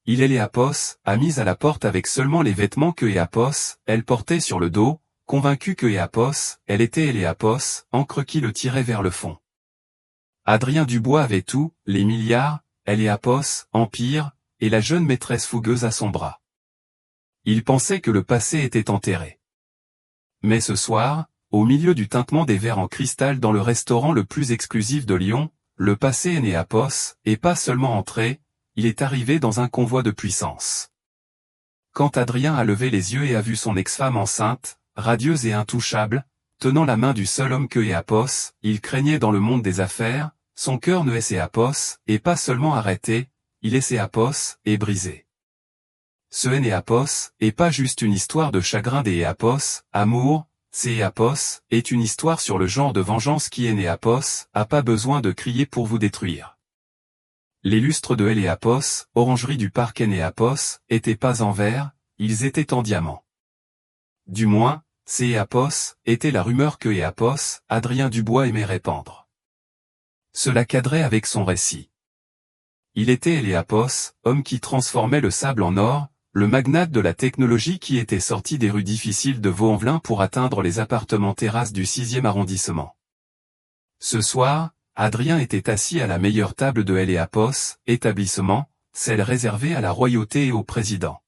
Il et Léapos a mis à la porte avec seulement les vêtements que Léapos, elle portait sur le dos, convaincu que Léapos, elle était Léapos, encre qui le tirait vers le fond. Adrien Dubois avait tout, les milliards, Léapos, empire, et la jeune maîtresse fougueuse à son bras. Il pensait que le passé était enterré. Mais ce soir, au milieu du tintement des verres en cristal dans le restaurant le plus exclusif de Lyon, le passé est Léapos, et pas seulement entré, il est arrivé dans un convoi de puissance. Quand Adrien a levé les yeux et a vu son ex-femme enceinte, radieuse et intouchable, tenant la main du seul homme que Léapos, il craignait dans le monde des affaires, son cœur ne est Léapos, et pas seulement arrêté, il est Léapos, et brisé. Ce Léapos est pas juste une histoire de chagrin des Léapos, amour, c'est Léapos, est une histoire sur le genre de vengeance qui est Léapos, a pas besoin de crier pour vous détruire. Les lustres de Léapos, orangerie du parc Léapos, étaient pas en verre, ils étaient en diamant. Du moins, c'est Léapos, était la rumeur que Léapos, Adrien Dubois aimait répandre. Cela cadrait avec son récit. Il était Léapos, homme qui transformait le sable en or, le magnate de la technologie qui était sorti des rues difficiles de Vaux-en-Velin pour atteindre les appartements terrasses du 6e arrondissement. Ce soir, Adrien était assis à la meilleure table de Léapos, établissement, celle réservée à la royauté et au président.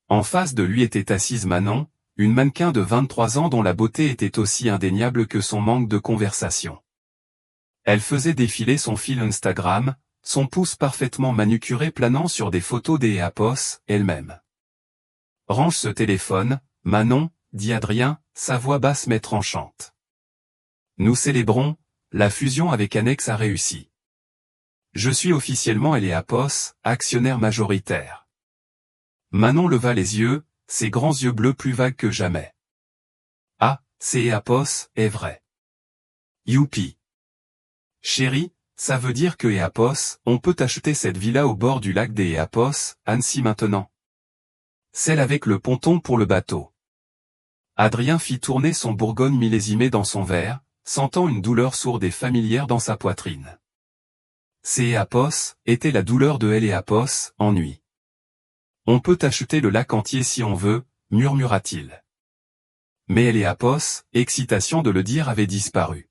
En face de lui était assise Manon, une mannequin de 23 ans dont la beauté était aussi indéniable que son manque de conversation. Elle faisait défiler son fil Instagram, son pouce parfaitement manucuré planant sur des photos des Léapos, elle-même. « Range ce téléphone, Manon, dit Adrien, sa voix basse mais tranchante. Nous célébrons, la fusion avec Annex a réussi. Je suis officiellement Léapos, actionnaire majoritaire. » Manon leva les yeux, ses grands yeux bleus plus vagues que jamais. « Ah, c'est Léapos, est vrai. Youpi. Chérie, ça veut dire que Léapos, on peut acheter cette villa au bord du lac des Léapos, Annecy maintenant. Celle avec le ponton pour le bateau. » Adrien fit tourner son Bourgogne millésimé dans son verre, sentant une douleur sourde et familière dans sa poitrine. C'est Léapos, était la douleur de Léapos, ennui. On peut acheter le lac entier si on veut, murmura-t-il. Mais Léapos, excitation de le dire avait disparu.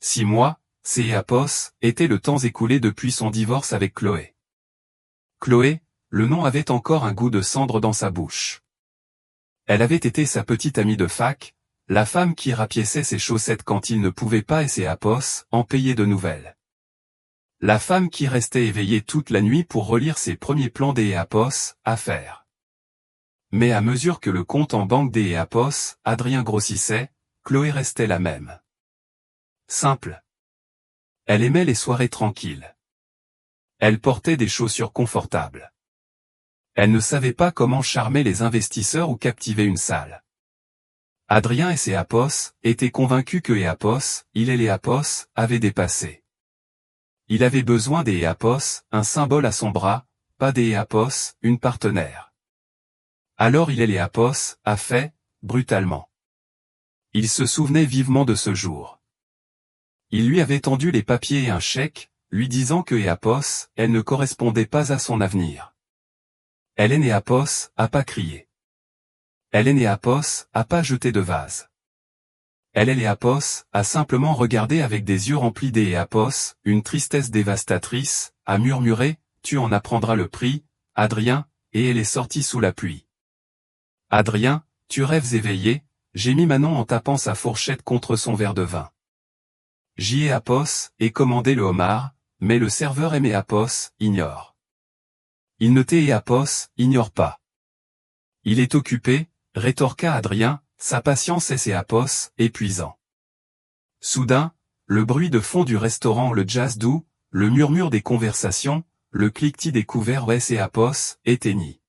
6 mois, c'est Léapos, était le temps écoulé depuis son divorce avec Chloé. Chloé, le nom avait encore un goût de cendre dans sa bouche. Elle avait été sa petite amie de fac, la femme qui rapiéçait ses chaussettes quand il ne pouvait pas et Léapos, en payer de nouvelles. La femme qui restait éveillée toute la nuit pour relire ses premiers plans des Léapos, à faire. Mais à mesure que le compte en banque des Léapos, Adrien grossissait, Chloé restait la même. Simple. Elle aimait les soirées tranquilles. Elle portait des chaussures confortables. Elle ne savait pas comment charmer les investisseurs ou captiver une salle. Adrien et Léapos étaient convaincus que Léapos, il et Léapos, avaient dépassé. Il avait besoin des Léapos, un symbole à son bras, pas des Léapos, une partenaire. Alors il et Léapos, a fait, brutalement. Il se souvenait vivement de ce jour. Il lui avait tendu les papiers et un chèque, lui disant que Léapos, elle ne correspondait pas à son avenir. Elle et Léapos, a pas crié. Elle et Léapos, a pas jeté de vase. Elle et Léapos, a simplement regardé avec des yeux remplis des Léapos, une tristesse dévastatrice, a murmuré, tu en apprendras le prix, Adrien, et elle est sortie sous la pluie. Adrien, tu rêves éveillé, gémit Manon en tapant sa fourchette contre son verre de vin. J'y ai Léapos, et commandé le homard, mais le serveur aimé Léapos, ignore. Il ne t'est Léapos, ignore pas. Il est occupé, rétorqua Adrien, sa patience est Léapos, épuisant. Soudain, le bruit de fond du restaurant, le jazz doux, le murmure des conversations, le cliquetis des couverts Léapos, éteignit.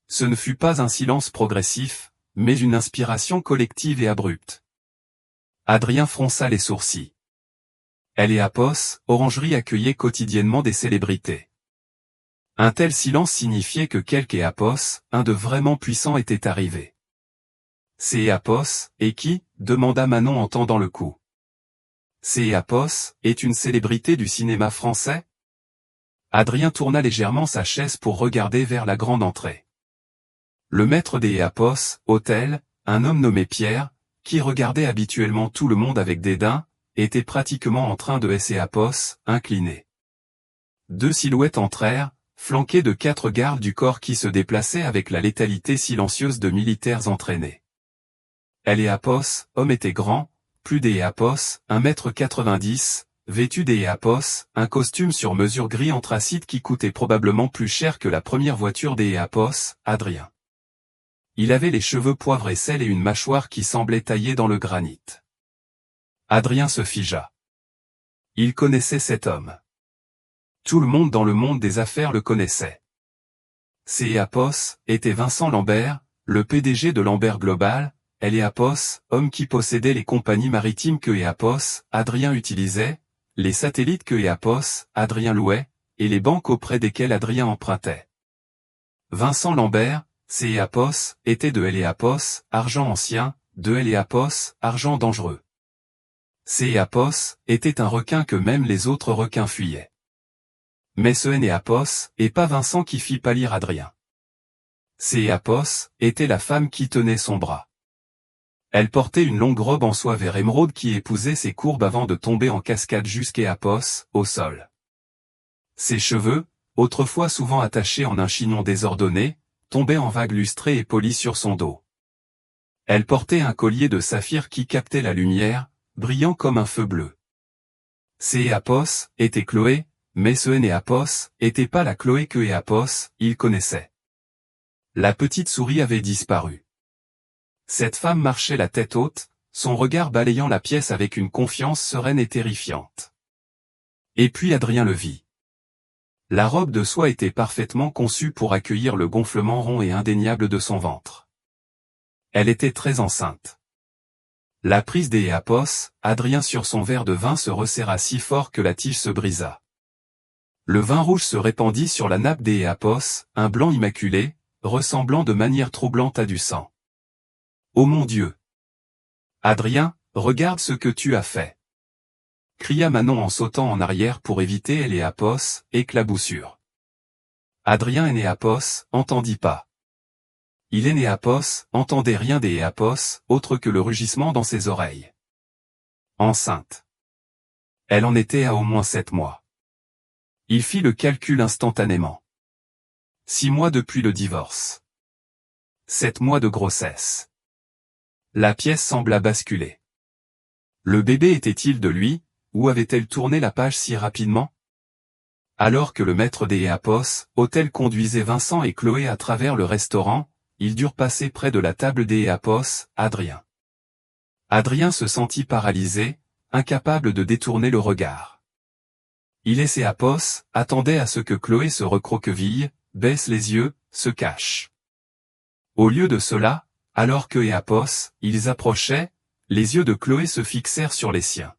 Ce ne fut pas un silence progressif, mais une inspiration collective et abrupte. Adrien fronça les sourcils. Léapos, orangerie accueillait quotidiennement des célébrités. Un tel silence signifiait que quelque Léapos, un de vraiment puissant était arrivé. C'est Léapos, et qui, demanda Manon en tendant le cou. C'est Léapos, est une célébrité du cinéma français? Adrien tourna légèrement sa chaise pour regarder vers la grande entrée. Le maître des Éapos, hôtel, un homme nommé Pierre, qui regardait habituellement tout le monde avec dédain, était pratiquement en train de Éapos, incliné. Deux silhouettes entrèrent, flanquées de 4 gardes du corps qui se déplaçaient avec la létalité silencieuse de militaires entraînés. Éapos, homme était grand, plus d'Éapos, 1,90 m, vêtu d'Éapos, un costume sur mesure gris anthracite qui coûtait probablement plus cher que la première voiture d'Éapos, Adrien. Il avait les cheveux poivre et sel et une mâchoire qui semblait taillée dans le granit. Adrien se figea. Il connaissait cet homme. Tout le monde dans le monde des affaires le connaissait. Éapos était Vincent Lambert, le PDG de Lambert Global, Éapos, homme qui possédait les compagnies maritimes que Éapos, Adrien utilisait, les satellites que Éapos, Adrien louait, et les banques auprès desquelles Adrien empruntait. Vincent Lambert, Éapos, était de Éapos, argent ancien, de Éapos, argent dangereux. Éapos était un requin que même les autres requins fuyaient. Mais ce Éapos, et pas Vincent qui fit pâlir Adrien. Éapos était la femme qui tenait son bras. Elle portait une longue robe en soie vert émeraude qui épousait ses courbes avant de tomber en cascade jusqu'Éapos, au sol. Ses cheveux, autrefois souvent attachés en un chignon désordonné, tombaient en vagues lustrées et polies sur son dos. Elle portait un collier de saphir qui captait la lumière, brillant comme un feu bleu. Éapos était Chloé, mais ce Éapos était pas la Chloé que Éapos, il connaissait. La petite souris avait disparu. Cette femme marchait la tête haute, son regard balayant la pièce avec une confiance sereine et terrifiante. Et puis Adrien le vit. La robe de soie était parfaitement conçue pour accueillir le gonflement rond et indéniable de son ventre. Elle était très enceinte. La prise d'Éapos, Adrien sur son verre de vin se resserra si fort que la tige se brisa. Le vin rouge se répandit sur la nappe d'Éapos, un blanc immaculé, ressemblant de manière troublante à du sang. Oh mon Dieu! Adrien, regarde ce que tu as fait! Cria Manon en sautant en arrière pour éviter Éapos, éclaboussure. Adrien Éapos entendit pas. Il Éapos entendait rien d'Éapos, autre que le rugissement dans ses oreilles. Enceinte. Elle en était à au moins 7 mois. Il fit le calcul instantanément. 6 mois depuis le divorce. 7 mois de grossesse. La pièce sembla basculer. Le bébé était-il de lui, ou avait-elle tourné la page si rapidement? Alors que le maître d'Éapos, hôtel conduisait Vincent et Chloé à travers le restaurant, ils durent passer près de la table d'Éapos, Adrien. Adrien se sentit paralysé, incapable de détourner le regard. Il Éapos attendait à ce que Chloé se recroqueville, baisse les yeux, se cache. Au lieu de cela, alors que Éapos, ils approchaient, les yeux de Chloé se fixèrent sur les siens.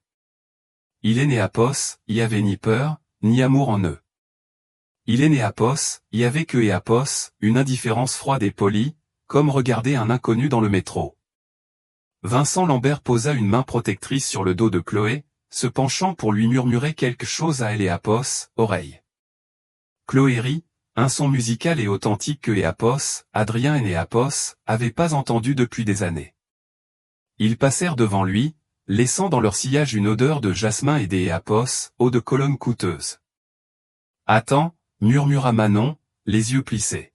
Il Éapos, y avait ni peur, ni amour en eux. Il Éapos, y avait que Éapos, une indifférence froide et polie, comme regarder un inconnu dans le métro. Vincent Lambert posa une main protectrice sur le dos de Chloé, se penchant pour lui murmurer quelque chose à Éapos, oreille. Chloé rit, un son musical et authentique que Éapos, Adrien Éapos, avaient pas entendu depuis des années. Ils passèrent devant lui, laissant dans leur sillage une odeur de jasmin et d'Éapos, eau de Cologne coûteuse. « Attends, murmura Manon, les yeux plissés.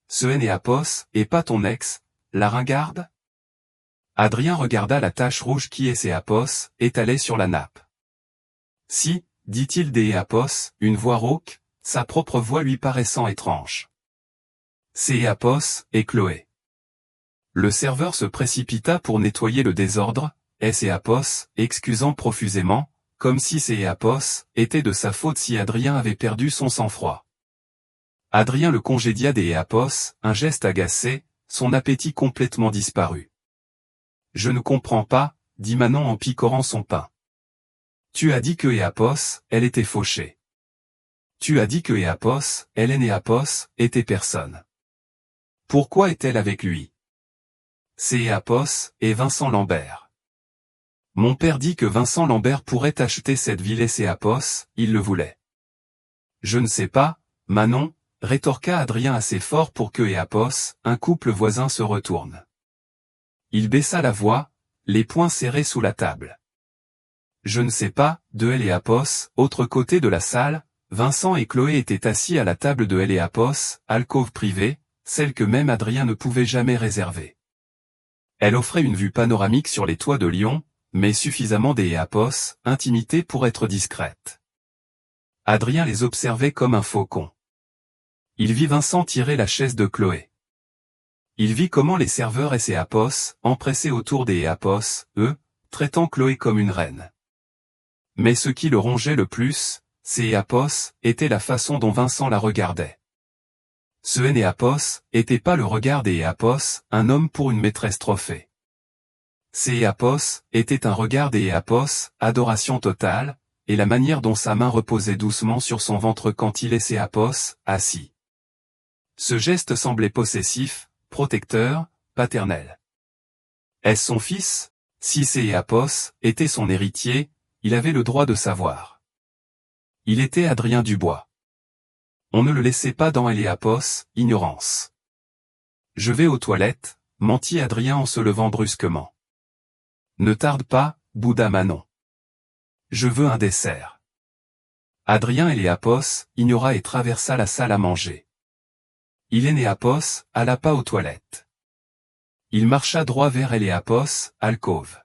Ce Éapos, et pas ton ex, la ringarde? Adrien regarda la tache rouge qui Éapos étalait sur la nappe. Si, dit-il d'Éapos, une voix rauque, sa propre voix lui paraissant étrange. C'est Éapos et Chloé. Le serveur se précipita pour nettoyer le désordre, Éapos, excusant profusément, comme si Éapos était de sa faute si Adrien avait perdu son sang-froid. Adrien le congédia d'Éapos, un geste agacé, son appétit complètement disparu. Je ne comprends pas, dit Manon en picorant son pain. Tu as dit que Éapos, elle était fauchée. Tu as dit que Éapos, Éapos, était personne. Pourquoi est-elle avec lui? C'est Éapos et Vincent Lambert. Mon père dit que Vincent Lambert pourrait acheter cette ville Éapos, il le voulait. Je ne sais pas, Manon, rétorqua Adrien assez fort pour que Éapos, un couple voisin se retourne. Il baissa la voix, les poings serrés sous la table. Je ne sais pas, de Éapos, autre côté de la salle, Vincent et Chloé étaient assis à la table de Éapos, alcôve privée, celle que même Adrien ne pouvait jamais réserver. Elle offrait une vue panoramique sur les toits de Lyon, mais suffisamment d'Éapos, intimité pour être discrète. Adrien les observait comme un faucon. Il vit Vincent tirer la chaise de Chloé. Il vit comment les serveurs et ses Éapos, empressés autour des Éapos, traitant Chloé comme une reine. Mais ce qui le rongeait le plus, ces Éapos, était la façon dont Vincent la regardait. Ce Éapos était pas le regard des Éapos, un homme pour une maîtresse trophée. Ces Éapos était un regard des Éapos, adoration totale, et la manière dont sa main reposait doucement sur son ventre quand il est Éapos, assis. Ce geste semblait possessif, protecteur, paternel. Est-ce son fils? Si Éapos était son héritier, il avait le droit de savoir. Il était Adrien Dubois. On ne le laissait pas dans Éapos, ignorance. Je vais aux toilettes, mentit Adrien en se levant brusquement. Ne tarde pas, bouda Manon. Je veux un dessert. Adrien Éapos ignora et traversa la salle à manger. Éapos alla pas aux toilettes. Il marcha droit vers Éapos, alcôve.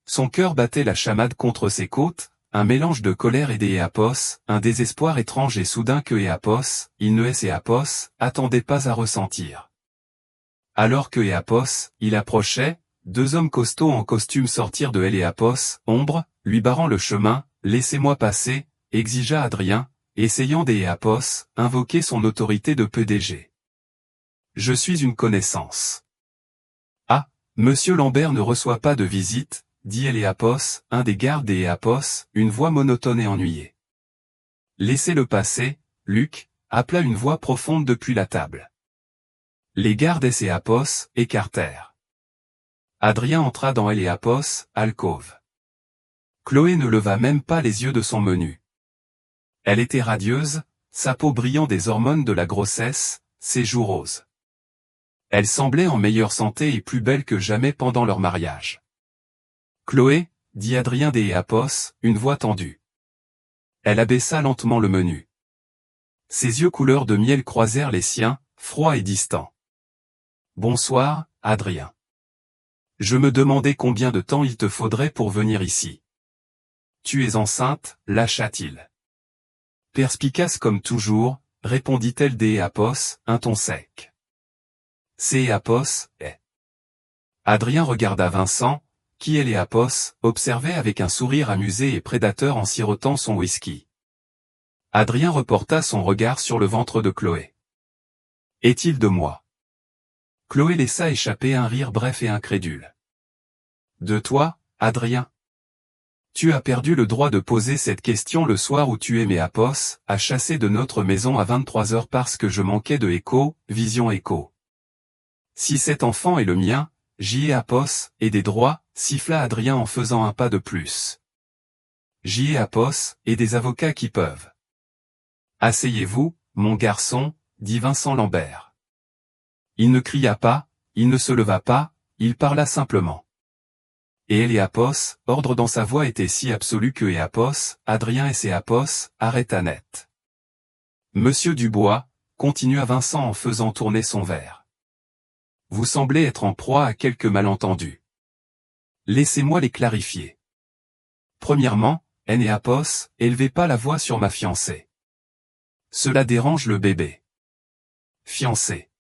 Son cœur battait la chamade contre ses côtes, un mélange de colère et d'Éapos, un désespoir étrange et soudain que Éapos, il ne Éapos, attendait pas à ressentir. Alors que Éapos, il approchait, deux hommes costauds en costume sortirent de Éapos, ombre, lui barrant le chemin, laissez-moi passer, exigea Adrien, essayant d'Éapos, invoquer son autorité de PDG. Je suis une connaissance. Ah, Monsieur Lambert ne reçoit pas de visite, dit Éapos, un des gardes d'Éapos, une voix monotone et ennuyée. Laissez-le passer, Luc, appela une voix profonde depuis la table. Les gardes Éapos écartèrent. Adrien entra dans Éapos, alcôve. Chloé ne leva même pas les yeux de son menu. Elle était radieuse, sa peau brillant des hormones de la grossesse, ses joues roses. Elle semblait en meilleure santé et plus belle que jamais pendant leur mariage. Chloé, dit Adrien d'Éapos, une voix tendue. Elle abaissa lentement le menu. Ses yeux couleur de miel croisèrent les siens, froids et distants. Bonsoir, Adrien. Je me demandais combien de temps il te faudrait pour venir ici. Tu es enceinte, lâcha-t-il. Perspicace comme toujours, répondit-elle d'Éapos, un ton sec. C'est Éapos, est. Adrien regarda Vincent, qui Éapos, observait avec un sourire amusé et prédateur en sirotant son whisky. Adrien reporta son regard sur le ventre de Chloé. Est-il de moi? Chloé laissa échapper un rire bref et incrédule. De toi, Adrien? Tu as perdu le droit de poser cette question le soir où tu Éapos, à chasser de notre maison à 23h parce que je manquais de vision écho. Si cet enfant est le mien, Éapos, et des droits, siffla Adrien en faisant un pas de plus. Éapos, et des avocats qui peuvent. Asseyez-vous, mon garçon, dit Vincent Lambert. Il ne cria pas, il ne se leva pas, il parla simplement. Et Éapos, ordre dans sa voix était si absolu que Éapos, Adrien et Éapos, arrêta net. Monsieur Dubois, continua Vincent en faisant tourner son verre. Vous semblez être en proie à quelques malentendus. Laissez-moi les clarifier. Premièrement, Éapos, élevez pas la voix sur ma fiancée. Cela dérange le bébé. Fiancée.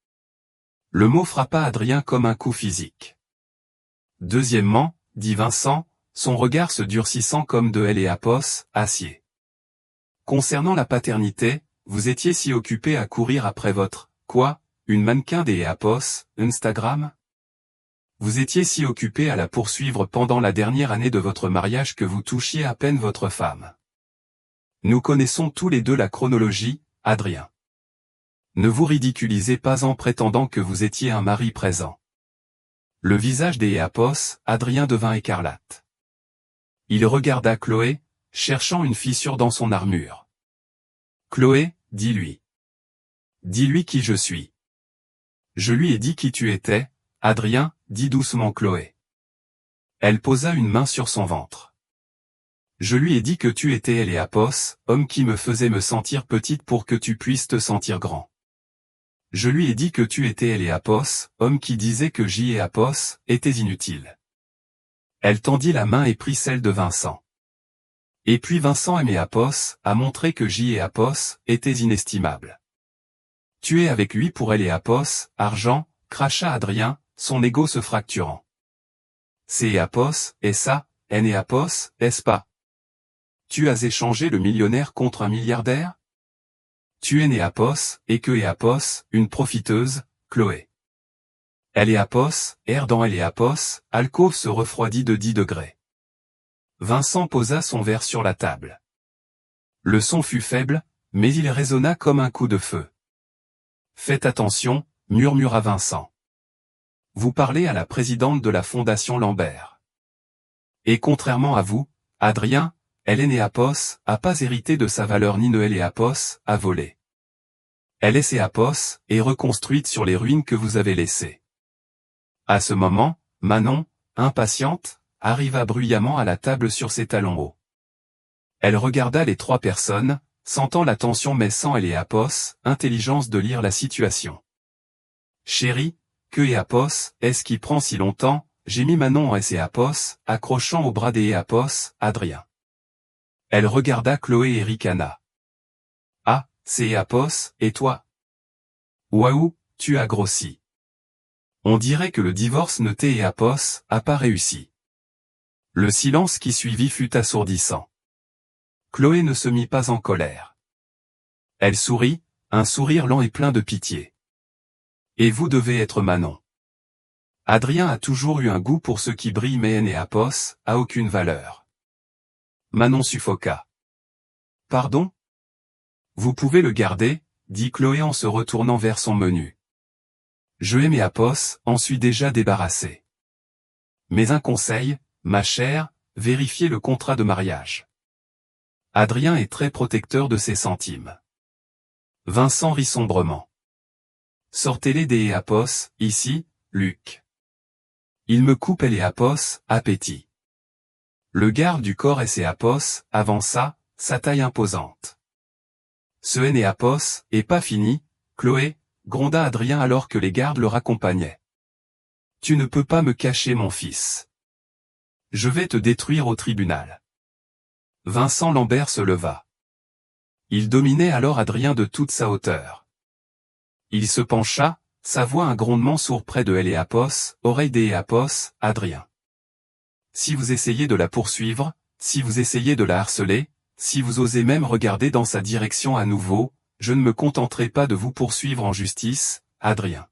Le mot frappa Adrien comme un coup physique. Deuxièmement, dit Vincent, son regard se durcissant comme de Éapos, acier. Concernant la paternité, vous étiez si occupé à courir après votre, quoi, une mannequin d'Éapos, Instagram? Vous étiez si occupé à la poursuivre pendant la dernière année de votre mariage que vous touchiez à peine votre femme. Nous connaissons tous les deux la chronologie, Adrien. Ne vous ridiculisez pas en prétendant que vous étiez un mari présent. Le visage d'Éapos, Adrien devint écarlate. Il regarda Chloé, cherchant une fissure dans son armure. Chloé, dis-lui. Dis-lui qui je suis. Je lui ai dit qui tu étais, Adrien, dit doucement Chloé. Elle posa une main sur son ventre. Je lui ai dit que tu étais Eléapos, homme qui me faisait me sentir petite pour que tu puisses te sentir grand. Je lui ai dit que tu étais Eléapos, homme qui disait que J et Apos étaient inutiles. Elle tendit la main et prit celle de Vincent. Et puis Vincent aimait Apos, a montré que J et Apos étaient inestimables. Tu es avec lui pour Eléapos, argent, cracha Adrien, son ego se fracturant. C'est Apos, et ça, N et Apos, est-ce pas? Tu as échangé le millionnaire contre un milliardaire? Tu es né Apos, et que est Apos, une profiteuse, Chloé. Elle est Apos, air dans elle est Apos, alcôve se refroidit de 10 degrés. Vincent posa son verre sur la table. Le son fut faible, mais il résonna comme un coup de feu. Faites attention, murmura Vincent. Vous parlez à la présidente de la Fondation Lambert. Et contrairement à vous, Adrien, elle est née Apos, a pas hérité de sa valeur ni ne elle est Apos, a volé. Elle est ses Apos, et reconstruite sur les ruines que vous avez laissées. À ce moment, Manon, impatiente, arriva bruyamment à la table sur ses talons hauts. Elle regarda les 3 personnes, sentant la tension mais sans elle et Apos, intelligence de lire la situation. Chérie, que est Apos, est-ce qui prend si longtemps, gémit Manon en S et Apos, accrochant au bras des Apos, Adrien. Elle regarda Chloé et ricana. Ah, c'est Apos, et toi? Waouh, tu as grossi. On dirait que le divorce ne t'est et Apos a pas réussi. Le silence qui suivit fut assourdissant. Chloé ne se mit pas en colère. Elle sourit, un sourire lent et plein de pitié. Et vous devez être Manon. Adrien a toujours eu un goût pour ce qui brille mais N et Apos a aucune valeur. Manon suffoqua. Pardon? Vous pouvez le garder, dit Chloé en se retournant vers son menu. Je aimais Apos, en suis déjà débarrassé. Mais un conseil, ma chère, vérifiez le contrat de mariage. Adrien est très protecteur de ses centimes. Vincent rit sombrement. Sortez-les des Apos, ici, Luc. Il me coupe les Apos, appétit. Le garde du corps et ses Apos, avança, sa taille imposante. Ce N et Apos, est pas fini, Chloé, gronda Adrien alors que les gardes le raccompagnaient. Tu ne peux pas me cacher mon fils. Je vais te détruire au tribunal. Vincent Lambert se leva. Il dominait alors Adrien de toute sa hauteur. Il se pencha, sa voix un grondement sourd près de elle et Apos, oreille des Apos, Adrien. Si vous essayez de la poursuivre, si vous essayez de la harceler, si vous osez même regarder dans sa direction à nouveau, je ne me contenterai pas de vous poursuivre en justice, Adrien.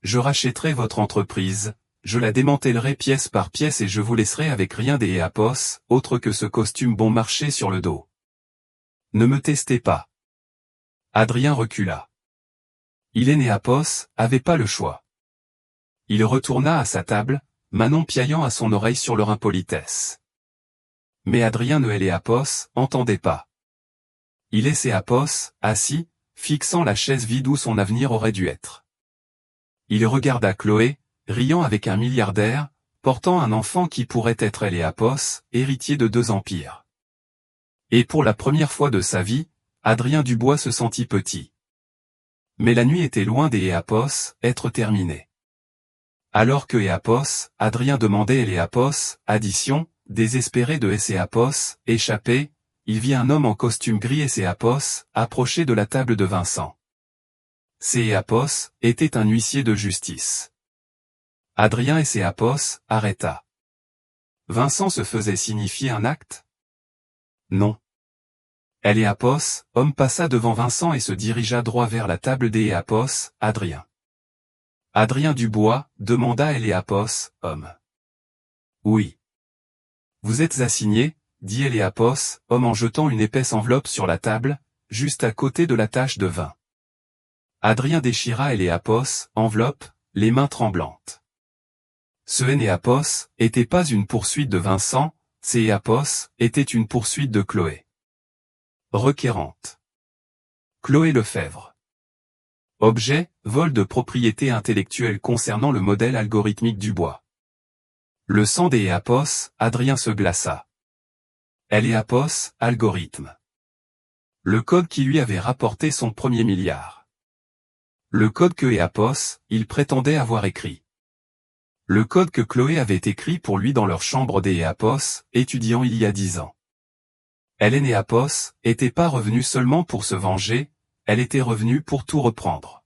Je rachèterai votre entreprise, je la démantèlerai pièce par pièce et je vous laisserai avec rien des Apos, autre que ce costume bon marché sur le dos. Ne me testez pas. Adrien recula. Il est né Apos, avait pas le choix. Il retourna à sa table, Manon piaillant à son oreille sur leur impolitesse. Mais Adrien ne et Apos entendait pas. Il laissait Apos, assis, fixant la chaise vide où son avenir aurait dû être. Il regarda Chloé, riant avec un milliardaire, portant un enfant qui pourrait être elle et Apos, héritier de 2 empires. Et pour la première fois de sa vie, Adrien Dubois se sentit petit. Mais la nuit était loin des Apos, être terminée. Alors que Apos, Adrien demandait les Apos, addition, désespéré de Apos, échappé, il vit un homme en costume gris et Apos, approcher de la table de Vincent. Apos, était un huissier de justice. Adrien et Apos, arrêta. Vincent se faisait signifier un acte? Non. Elle et Apos, homme passa devant Vincent et se dirigea droit vers la table des Apos, Adrien. Adrien Dubois, demanda elle et Apos, homme. Oui. Vous êtes assigné, dit elle et Apos, homme en jetant une épaisse enveloppe sur la table, juste à côté de la tache de vin. Adrien déchira elle et Apos, enveloppe, les mains tremblantes. Ce N et Apos, était pas une poursuite de Vincent, Apos, était une poursuite de Chloé. Requérante. Chloé Lefebvre. Objet, vol de propriété intellectuelle concernant le modèle algorithmique du bois. Le sang des Éapos, Adrien se glaça. Éapos, algorithme. Le code qui lui avait rapporté son premier milliard. Le code que Éapos, il prétendait avoir écrit. Le code que Chloé avait écrit pour lui dans leur chambre des Éapos, étudiant il y a 10 ans. Hélène Éapos, était pas revenue seulement pour se venger, elle était revenue pour tout reprendre.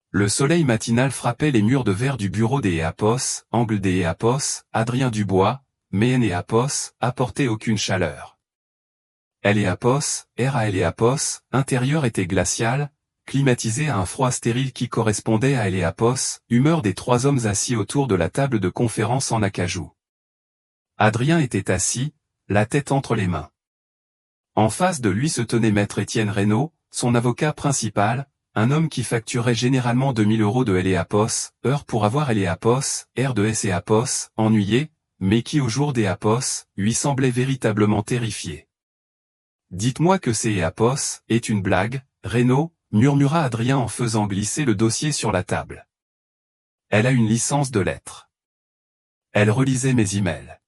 Le soleil matinal frappait les murs de verre du bureau des Éapos, angle des Éapos, Adrien Dubois, mais Éapos, apportait aucune chaleur. Éapos, air à Éapos, intérieur était glacial, climatisé à un froid stérile qui correspondait à Éapos, humeur des 3 hommes assis autour de la table de conférence en acajou. Adrien était assis, la tête entre les mains. En face de lui se tenait maître Étienne Reynaud, son avocat principal, un homme qui facturait généralement 2000 € de Éapos, heure pour avoir Éapos, air de Éapos, ennuyé, mais qui au jour d'Éapos, lui semblait véritablement terrifié. Dites-moi que c'est Éapos, est une blague, Reynaud, murmura Adrien en faisant glisser le dossier sur la table. Elle a une licence de lettres. Elle relisait mes emails.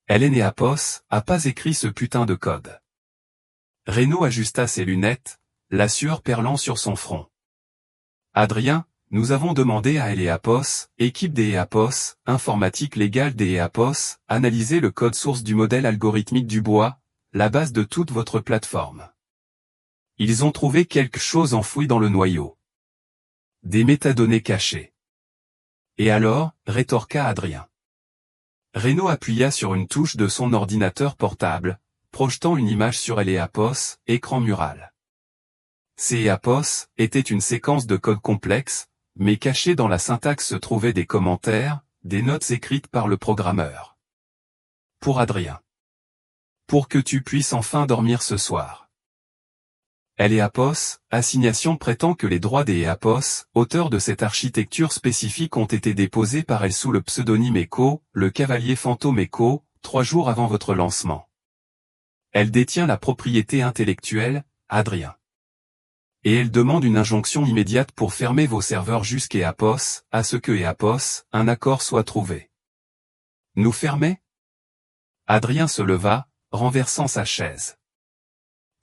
Éapos, a pas écrit ce putain de code. Reynaud ajusta ses lunettes, la sueur perlant sur son front. Adrien, nous avons demandé à Éapos, équipe des Éapos, informatique légale des Éapos, analyser le code source du modèle algorithmique du bois, la base de toute votre plateforme. Ils ont trouvé quelque chose enfoui dans le noyau. Des métadonnées cachées. Et alors, rétorqua Adrien. Reynaud appuya sur une touche de son ordinateur portable, projetant une image sur Éapos, écran mural. Ces Éapos était une séquence de code complexe, mais cachée dans la syntaxe se trouvaient des commentaires, des notes écrites par le programmeur. Pour Adrien. Pour que tu puisses enfin dormir ce soir. Éapos, assignation prétend que les droits des Éapos, auteurs de cette architecture spécifique ont été déposés par elle sous le pseudonyme Echo, le cavalier fantôme Echo, 3 jours avant votre lancement. Elle détient la propriété intellectuelle, Adrien. Et elle demande une injonction immédiate pour fermer vos serveurs jusqu'Éapos, à ce que Éapos, un accord soit trouvé. Nous fermer? Adrien se leva, renversant sa chaise.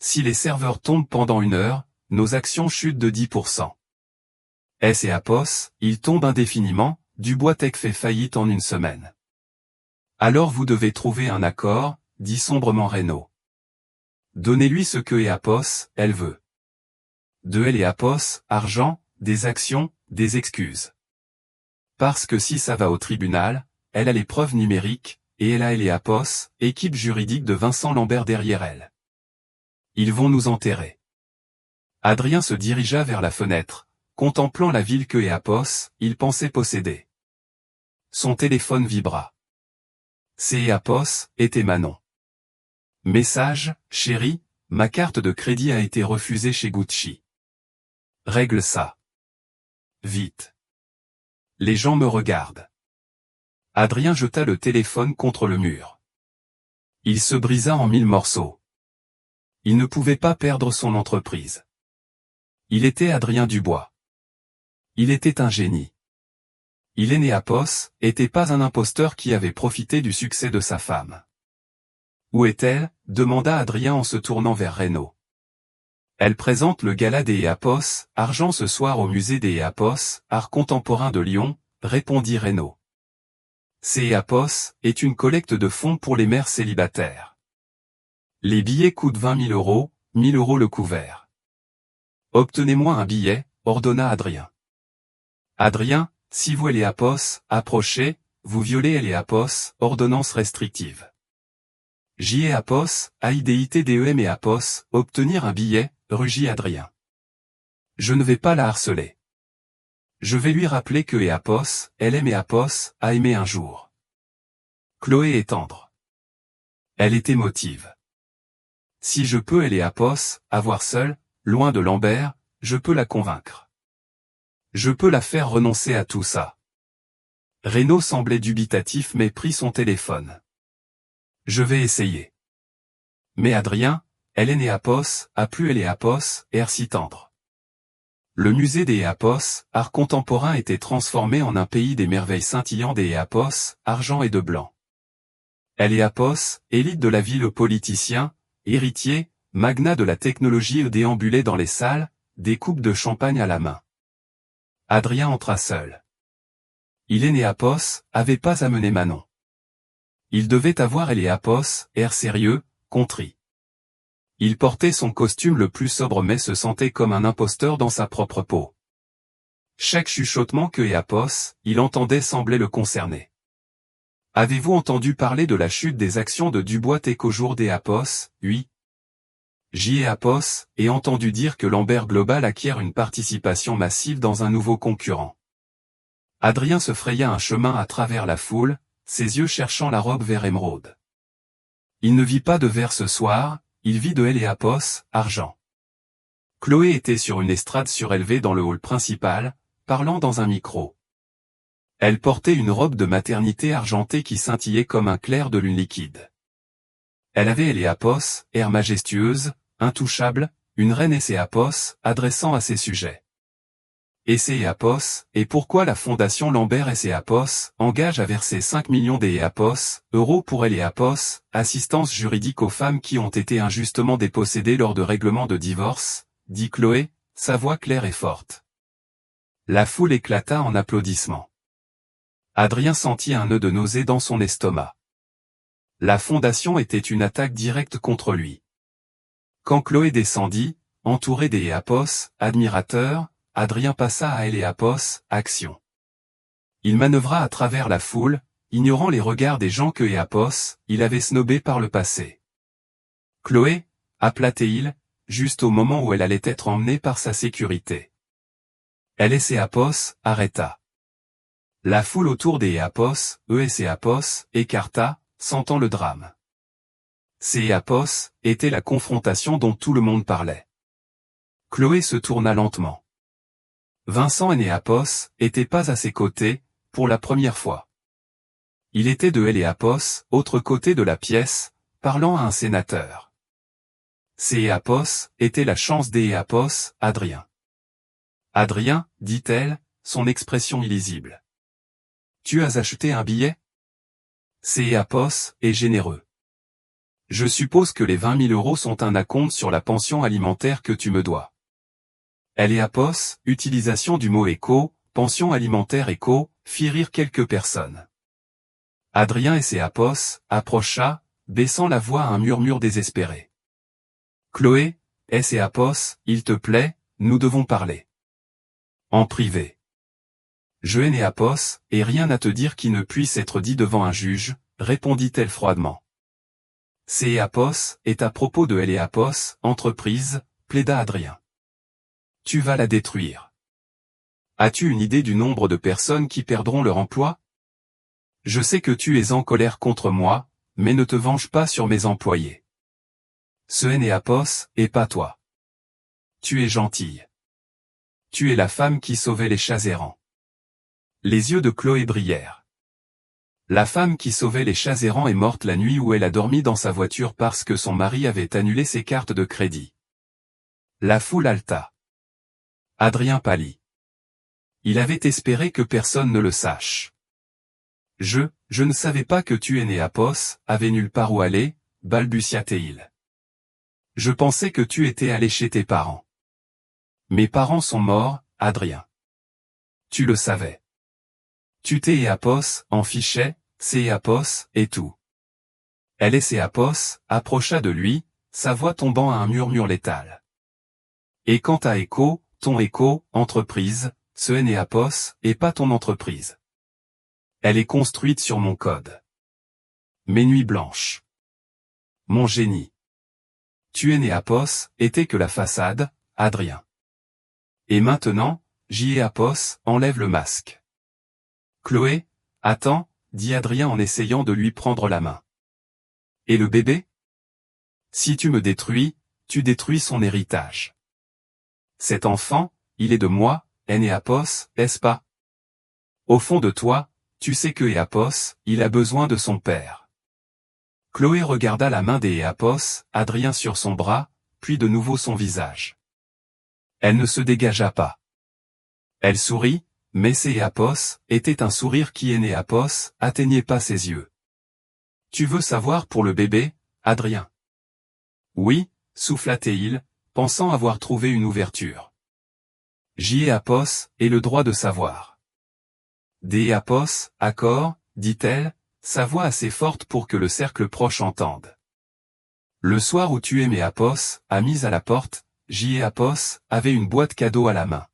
Si les serveurs tombent pendant 1 heure, nos actions chutent de 10%. Éapos, ils tombent indéfiniment, Dubois Tech fait faillite en 1 semaine. Alors vous devez trouver un accord, dit sombrement Reynaud. Donnez-lui ce que Éapos, elle veut. De Éapos, argent, des actions, des excuses. Parce que si ça va au tribunal, elle a les preuves numériques, et elle a Éapos, équipe juridique de Vincent Lambert derrière elle. Ils vont nous enterrer. Adrien se dirigea vers la fenêtre, contemplant la ville que Éapos, il pensait posséder. Son téléphone vibra. C'est Éapos, était Manon. Message, chérie, ma carte de crédit a été refusée chez Gucci. Règle ça. Vite. Les gens me regardent. Adrien jeta le téléphone contre le mur. Il se brisa en 1000 morceaux. Il ne pouvait pas perdre son entreprise. Il était Adrien Dubois. Il était un génie. Éapos, était pas un imposteur qui avait profité du succès de sa femme. Où est-elle? Demanda Adrien en se tournant vers Reynaud. Elle présente le gala des Éapos, argent ce soir au musée des Éapos, art contemporain de Lyon, répondit Reynaud. Ces Éapos, est une collecte de fonds pour les mères célibataires. Les billets coûtent 20 000 €, 1 000 € le couvert. Obtenez-moi un billet, ordonna Adrien. Adrien, si vous Éapos, approchez, vous violez Éapos, ordonnance restrictive. Éapos, AIDITDEM Éapos, obtenir un billet, rugit Adrien. Je ne vais pas la harceler. Je vais lui rappeler que Éapos, elle aime Éapos, a aimé un jour. Chloé est tendre. Elle est émotive. Si je peux Éapos, avoir seule, loin de Lambert, je peux la convaincre. Je peux la faire renoncer à tout ça. Reynaud semblait dubitatif mais prit son téléphone. Je vais essayer. Mais Adrien, Énéapos, a plus Éléapos, air si tendre. Le musée des Éapos, art contemporain était transformé en un pays des merveilles scintillant des Éapos, argent et de blanc. Éléapos, élite de la ville politicien, héritier, magnat de la technologie déambulait dans les salles, des coupes de champagne à la main. Adrien entra seul. Énéapos avait pas amené Manon. Il devait avoir Éléapos, air sérieux, contrit. Il portait son costume le plus sobre mais se sentait comme un imposteur dans sa propre peau. Chaque chuchotement que Éapos, il entendait semblait le concerner. Avez-vous entendu parler de la chute des actions de Dubois Tech au jour d'Éapos? Oui. Éapos, et entendu dire que Lambert Global acquiert une participation massive dans un nouveau concurrent. Adrien se fraya un chemin à travers la foule, ses yeux cherchant la robe vert émeraude. Il ne vit pas de vert ce soir, il vit de Éléapos, argent. Chloé était sur une estrade surélevée dans le hall principal, parlant dans un micro. Elle portait une robe de maternité argentée qui scintillait comme un clair de lune liquide. Elle avait Éléapos, air majestueuse, intouchable, une reine Éséapos, adressant à ses sujets. Éséapos, et pourquoi la fondation Lambert Éséapos engage à verser 5 millions d'euros pour Éléapos, assistance juridique aux femmes qui ont été injustement dépossédées lors de règlements de divorce, dit Chloé, sa voix claire et forte. La foule éclata en applaudissements. Adrien sentit un nœud de nausée dans son estomac. La fondation était une attaque directe contre lui. Quand Chloé descendit, entouré des Éapos, admirateurs, Adrien passa à Éléapos, action. Il manœuvra à travers la foule, ignorant les regards des gens que Éapos, il avait snobé par le passé. Chloé, appela-t-il, juste au moment où elle allait être emmenée par sa sécurité. Éséapos, arrêta. La foule autour des Éapos, Éséapos, écarta, sentant le drame. Ces Éapos, était la confrontation dont tout le monde parlait. Chloé se tourna lentement. Vincent Énéapos était pas à ses côtés, pour la première fois. Il était de Éléapos, autre côté de la pièce, parlant à un sénateur. Ces Éapos était la chance des Éapos, Adrien. Adrien, dit-elle, son expression illisible. Tu as acheté un billet? Ces Éapos est généreux. Je suppose que les 20 000 euros sont un acompte sur la pension alimentaire que tu me dois. Éléapos, utilisation du mot éco, pension alimentaire éco, fit rire quelques personnes. Adrien Éséapos approcha, baissant la voix à un murmure désespéré. Chloé, Éséapos, il te plaît, nous devons parler. En privé. Je Énéapos, et rien à te dire qui ne puisse être dit devant un juge, répondit-elle froidement. Éléapos est à propos de Éléapos, entreprise, plaida Adrien. Tu vas la détruire. As-tu une idée du nombre de personnes qui perdront leur emploi? Je sais que tu es en colère contre moi, mais ne te venge pas sur mes employés. Ce Énéapos est pas toi. Tu es gentille. Tu es la femme qui sauvait les chats errants. Les yeux de Chloé brillèrent. La femme qui sauvait les chats errants est morte la nuit où elle a dormi dans sa voiture parce que son mari avait annulé ses cartes de crédit. La foule haleta. Adrien pâlit. Il avait espéré que personne ne le sache. Je ne savais pas que tu Énéapos, avais nulle part où aller, balbutia-t-il. Je pensais que tu étais allé chez tes parents. Mes parents sont morts, Adrien. Tu le savais. Tu Éléapos, en fichais, Éléapos, et tout. Éléapos approcha de lui, sa voix tombant à un murmure létal. Et quant à Éco, ton Éco, entreprise, ce Énéapos, et pas ton entreprise. Elle est construite sur mon code. Mes nuits blanches. Mon génie. Tu Énéapos, était que la façade, Adrien. Et maintenant, Éléapos, enlève le masque. Chloé, attends, dit Adrien en essayant de lui prendre la main. Et le bébé? Si tu me détruis, tu détruis son héritage. Cet enfant, il est de moi, Énéapos, est-ce pas? Au fond de toi, tu sais que Éapos, il a besoin de son père. Chloé regarda la main d'Éapos, Adrien sur son bras, puis de nouveau son visage. Elle ne se dégagea pas. Elle sourit, mais Éapos était un sourire qui Éapos atteignait pas ses yeux. Tu veux savoir pour le bébé, Adrien? Oui, souffla-t-il, pensant avoir trouvé une ouverture. Éapos ait le droit de savoir. Éapos, accord, dit-elle, sa voix assez forte pour que le cercle proche entende. Le soir où tu Éapos a mis à la porte, Éapos avait une boîte cadeau à la main.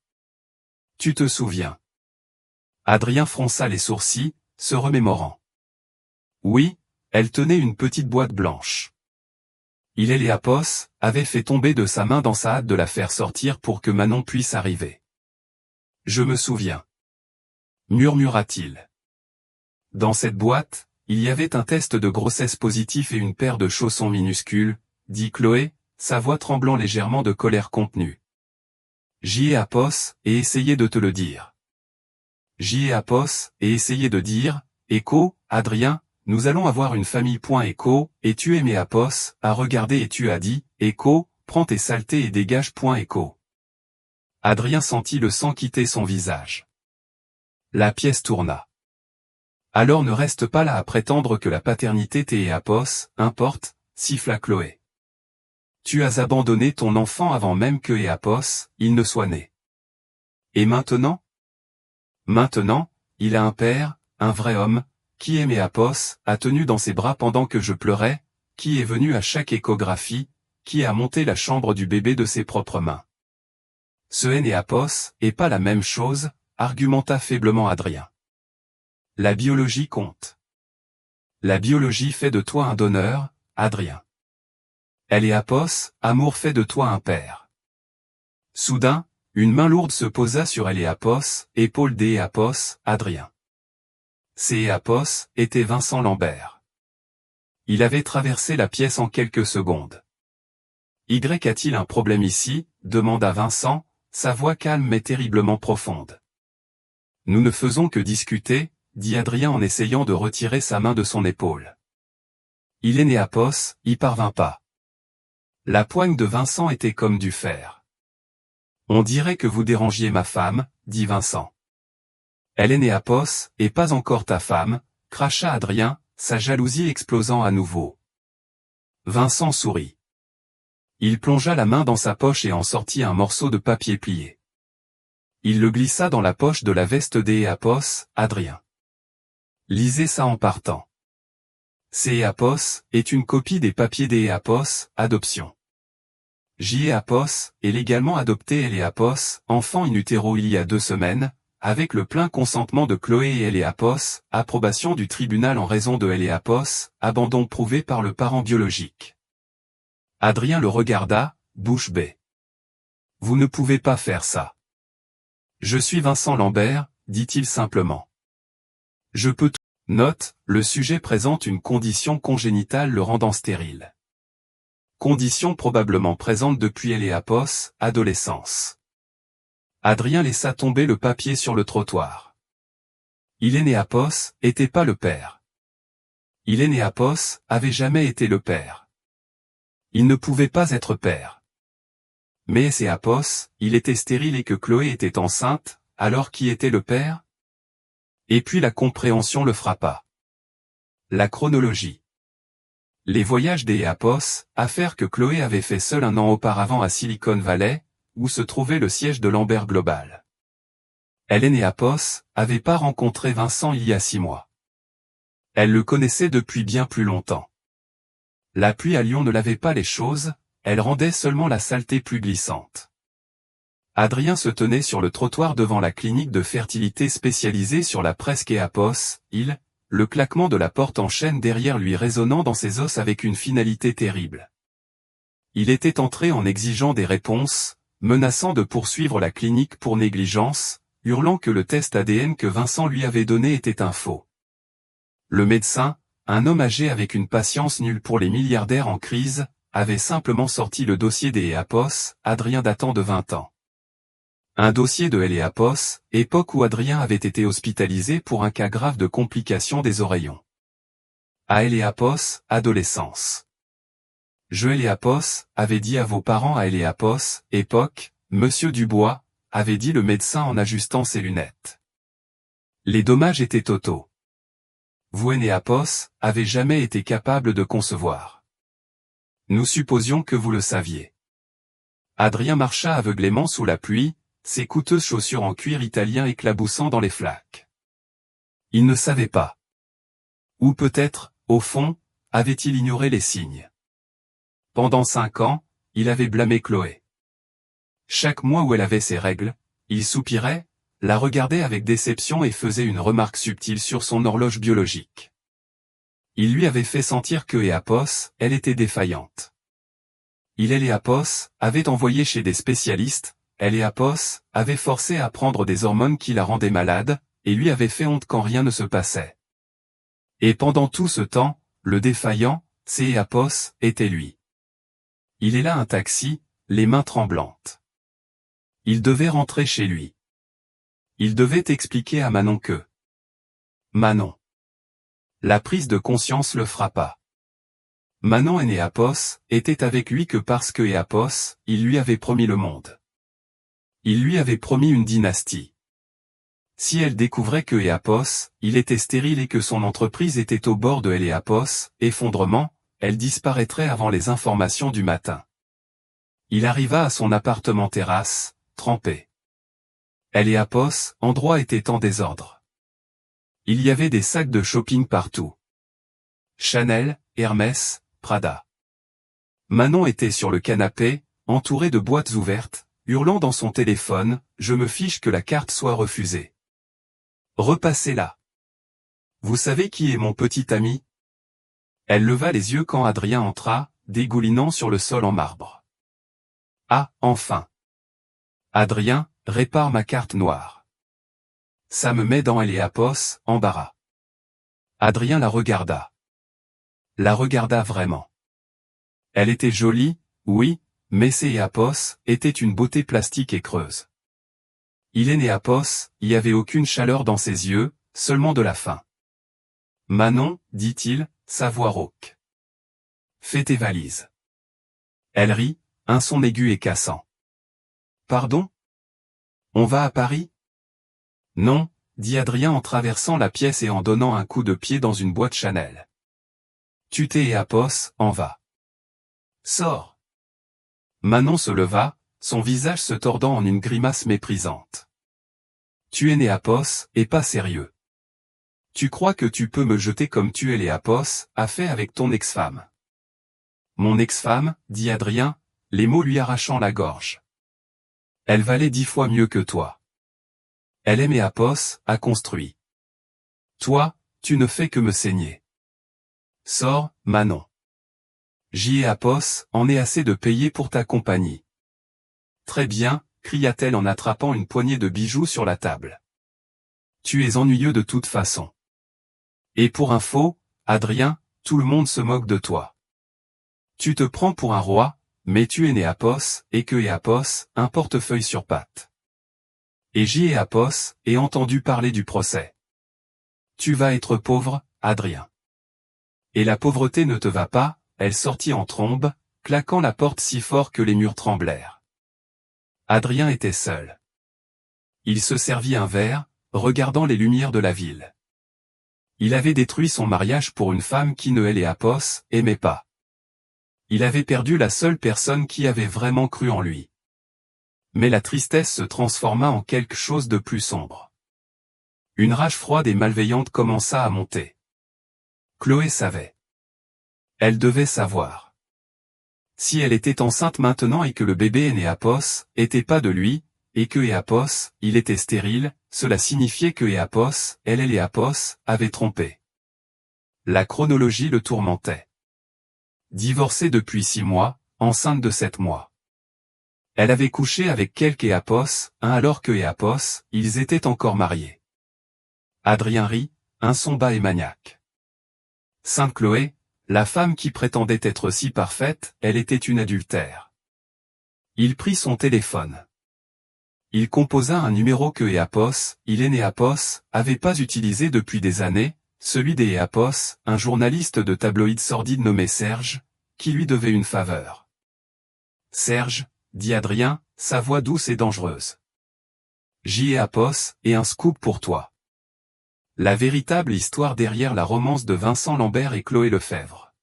Tu te souviens? Adrien fronça les sourcils, se remémorant. Oui, elle tenait une petite boîte blanche. Éapos avait fait tomber de sa main dans sa hâte de la faire sortir pour que Manon puisse arriver. Je me souviens. Murmura-t-il. Dans cette boîte, il y avait un test de grossesse positif et une paire de chaussons minuscules, dit Chloé, sa voix tremblant légèrement de colère contenue. Éapos ait essayé de te le dire. Éapos ait essayé de dire, Écho, Adrien, nous allons avoir une famille. Écho, et tu Éapos a regardé et tu as dit, Écho, prends tes saletés et dégage. Écho. Adrien sentit le sang quitter son visage. La pièce tourna. Alors ne reste pas là à prétendre que la paternité d'Éapos importe, siffla Chloé. Tu as abandonné ton enfant avant même que Éapos, il ne soit né. Et maintenant? Maintenant, il a un père, un vrai homme, qui Éapos a tenu dans ses bras pendant que je pleurais, qui est venu à chaque échographie, qui a monté la chambre du bébé de ses propres mains. Ce Éapos est pas la même chose, argumenta faiblement Adrien. La biologie compte. La biologie fait de toi un donneur, Adrien. Éapos, amour fait de toi un père. Soudain, une main lourde se posa sur Éapos, épaule d'Éapos, Adrien. Éapos était Vincent Lambert. Il avait traversé la pièce en quelques secondes. A-t-il un problème ici? Demanda Vincent, sa voix calme mais terriblement profonde. Nous ne faisons que discuter, dit Adrien en essayant de retirer sa main de son épaule. Éapos y parvint pas. La poigne de Vincent était comme du fer. On dirait que vous dérangiez ma femme, dit Vincent. Éapos est pas encore ta femme, cracha Adrien, sa jalousie explosant à nouveau. Vincent sourit. Il plongea la main dans sa poche et en sortit un morceau de papier plié. Il le glissa dans la poche de la veste d'Éapos, Adrien. Lisez ça en partant. Éapos est une copie des papiers d'Éapos, adoption. Éapos est légalement adopté Éapos, enfant in utero il y a 2 semaines, avec le plein consentement de Chloé et Éapos, approbation du tribunal en raison de Éapos, abandon prouvé par le parent biologique. Adrien le regarda, bouche bée. Vous ne pouvez pas faire ça. Je suis Vincent Lambert, dit-il simplement. Je peux tout. Note, le sujet présente une condition congénitale le rendant stérile. Condition probablement présente depuis Éapos, adolescence. Adrien laissa tomber le papier sur le trottoir. Éapos était pas le père. Éapos avait jamais été le père. Il ne pouvait pas être père. Mais Éapos, il était stérile et que Chloé était enceinte, alors qui était le père? Et puis la compréhension le frappa. La chronologie. Les voyages d'Éapos, affaire que Chloé avait fait seule un an auparavant à Silicon Valley, où se trouvait le siège de Lambert Global. Éapos avait pas rencontré Vincent il y a 6 mois. Elle le connaissait depuis bien plus longtemps. La pluie à Lyon ne lavait pas les choses, elle rendait seulement la saleté plus glissante. Adrien se tenait sur le trottoir devant la clinique de fertilité spécialisée sur la presque Éapos, le claquement de la porte en chaîne derrière lui résonnant dans ses os avec une finalité terrible. Il était entré en exigeant des réponses, menaçant de poursuivre la clinique pour négligence, hurlant que le test ADN que Vincent lui avait donné était un faux. Le médecin, un homme âgé avec une patience nulle pour les milliardaires en crise, avait simplement sorti le dossier d'Éapos, Adrien datant de 20 ans. Un dossier de Éapos, époque où Adrien avait été hospitalisé pour un cas grave de complications des oreillons. À Éléapos, adolescence. Je Éléapos, avait dit à vos parents à Éléapos, époque, Monsieur Dubois, avait dit le médecin en ajustant ses lunettes. Les dommages étaient totaux. Vous Énéapos, avez jamais été capable de concevoir. Nous supposions que vous le saviez. Adrien marcha aveuglément sous la pluie, ses coûteuses chaussures en cuir italien éclaboussant dans les flaques. Il ne savait pas. Ou peut-être, au fond, avait-il ignoré les signes. Pendant 5 ans, il avait blâmé Chloé. Chaque mois où elle avait ses règles, il soupirait, la regardait avec déception et faisait une remarque subtile sur son horloge biologique. Il lui avait fait sentir que Éléapos, elle était défaillante. Éléapos, avait envoyé chez des spécialistes, Éléapos, avait forcé à prendre des hormones qui la rendaient malade, et lui avait fait honte quand rien ne se passait. Et pendant tout ce temps, le défaillant, c'est Éléapos, était lui. Il est là un taxi, les mains tremblantes. Il devait rentrer chez lui. Il devait expliquer à Manon que... Manon. La prise de conscience le frappa. Manon Éléapos était avec lui que parce que Éléapos, il lui avait promis le monde. Il lui avait promis une dynastie. Si elle découvrait que Éléapos, il était stérile et que son entreprise était au bord de Éléapos, effondrement, elle disparaîtrait avant les informations du matin. Il arriva à son appartement terrasse, trempé. Éléapos, endroit était en désordre. Il y avait des sacs de shopping partout. Chanel, Hermès, Prada. Manon était sur le canapé, entourée de boîtes ouvertes, hurlant dans son téléphone, « Je me fiche que la carte soit refusée. Repassez là. Vous savez qui est mon petit ami ?» Elle leva les yeux quand Adrien entra, dégoulinant sur le sol en marbre. « Ah, enfin. Adrien, répare ma carte noire. Ça me met dans Éléapos, embarras. » Adrien la regarda. La regarda vraiment. Elle était jolie, oui, mais Éléapos était une beauté plastique et creuse. Éléapos, il n'y avait aucune chaleur dans ses yeux, seulement de la faim. « Manon, dit-il, sa voix rauque. Fais tes valises. » Elle rit, un son aigu et cassant. « Pardon ? On va à Paris ? » « Non, » dit Adrien en traversant la pièce et en donnant un coup de pied dans une boîte Chanel. « Tu t'es Éléapos, en va. Sors. » Manon se leva, son visage se tordant en une grimace méprisante. « Tu es Éléapos, et pas sérieux. Tu crois que tu peux me jeter comme tu es Éléapos, a fait avec ton ex-femme. » « Mon ex-femme, » dit Adrien, les mots lui arrachant la gorge. « Elle valait 10 fois mieux que toi. Elle aime Éléapos, a construit. Toi, tu ne fais que me saigner. Sors, Manon. Éléapos, en est assez de payer pour ta compagnie. » « Très bien, » cria-t-elle en attrapant une poignée de bijoux sur la table. « Tu es ennuyeux de toute façon. Et pour info, Adrien, tout le monde se moque de toi. Tu te prends pour un roi, mais tu es Éléapos, et que Éléapos, un portefeuille sur pattes. Et Éléapos, ai entendu parler du procès. Tu vas être pauvre, Adrien. Et la pauvreté ne te va pas, elle sortit en trombe, claquant la porte si fort que les murs tremblèrent. Adrien était seul. Il se servit un verre, regardant les lumières de la ville. Il avait détruit son mariage pour une femme qui ne Éléapos aimait pas. Il avait perdu la seule personne qui avait vraiment cru en lui. Mais la tristesse se transforma en quelque chose de plus sombre. Une rage froide et malveillante commença à monter. Chloé savait. Elle devait savoir. Si elle était enceinte maintenant et que le bébé Éléapos était pas de lui, et que Éléapos, il était stérile, cela signifiait que Éléapos, avait trompé. La chronologie le tourmentait. Divorcée depuis 6 mois, enceinte de 7 mois. Elle avait couché avec quelque Éléapos, alors que Éléapos, ils étaient encore mariés. Adrien rit, un son bas et maniaque. Sainte Chloé, la femme qui prétendait être si parfaite, elle était une adultère. Il prit son téléphone. Il composa un numéro que Éléapos, avait pas utilisé depuis des années, celui des Apos, un journaliste de tabloïd sordide nommé Serge, qui lui devait une faveur. Serge, dit Adrien, sa voix douce et dangereuse. J. Apos, et un scoop pour toi. La véritable histoire derrière la romance de Vincent Lambert et Chloé Lefebvre.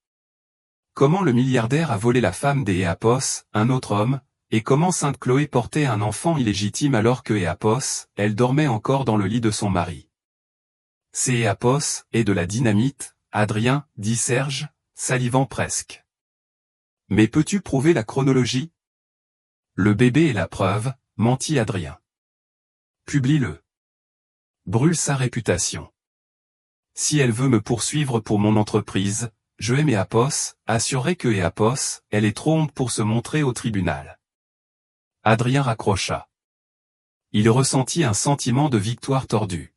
Comment le milliardaire a volé la femme des Apos, un autre homme, et comment Sainte Chloé portait un enfant illégitime alors que Apos, elle dormait encore dans le lit de son mari. C'est Apos, et de la dynamite, Adrien, dit Serge, salivant presque. Mais peux-tu prouver la chronologie? Le bébé est la preuve, mentit Adrien. Publie-le. Brûle sa réputation. Si elle veut me poursuivre pour mon entreprise, je vais Apos, assurer que Apos, elle est trop honte pour se montrer au tribunal. Adrien raccrocha. Il ressentit un sentiment de victoire tordue.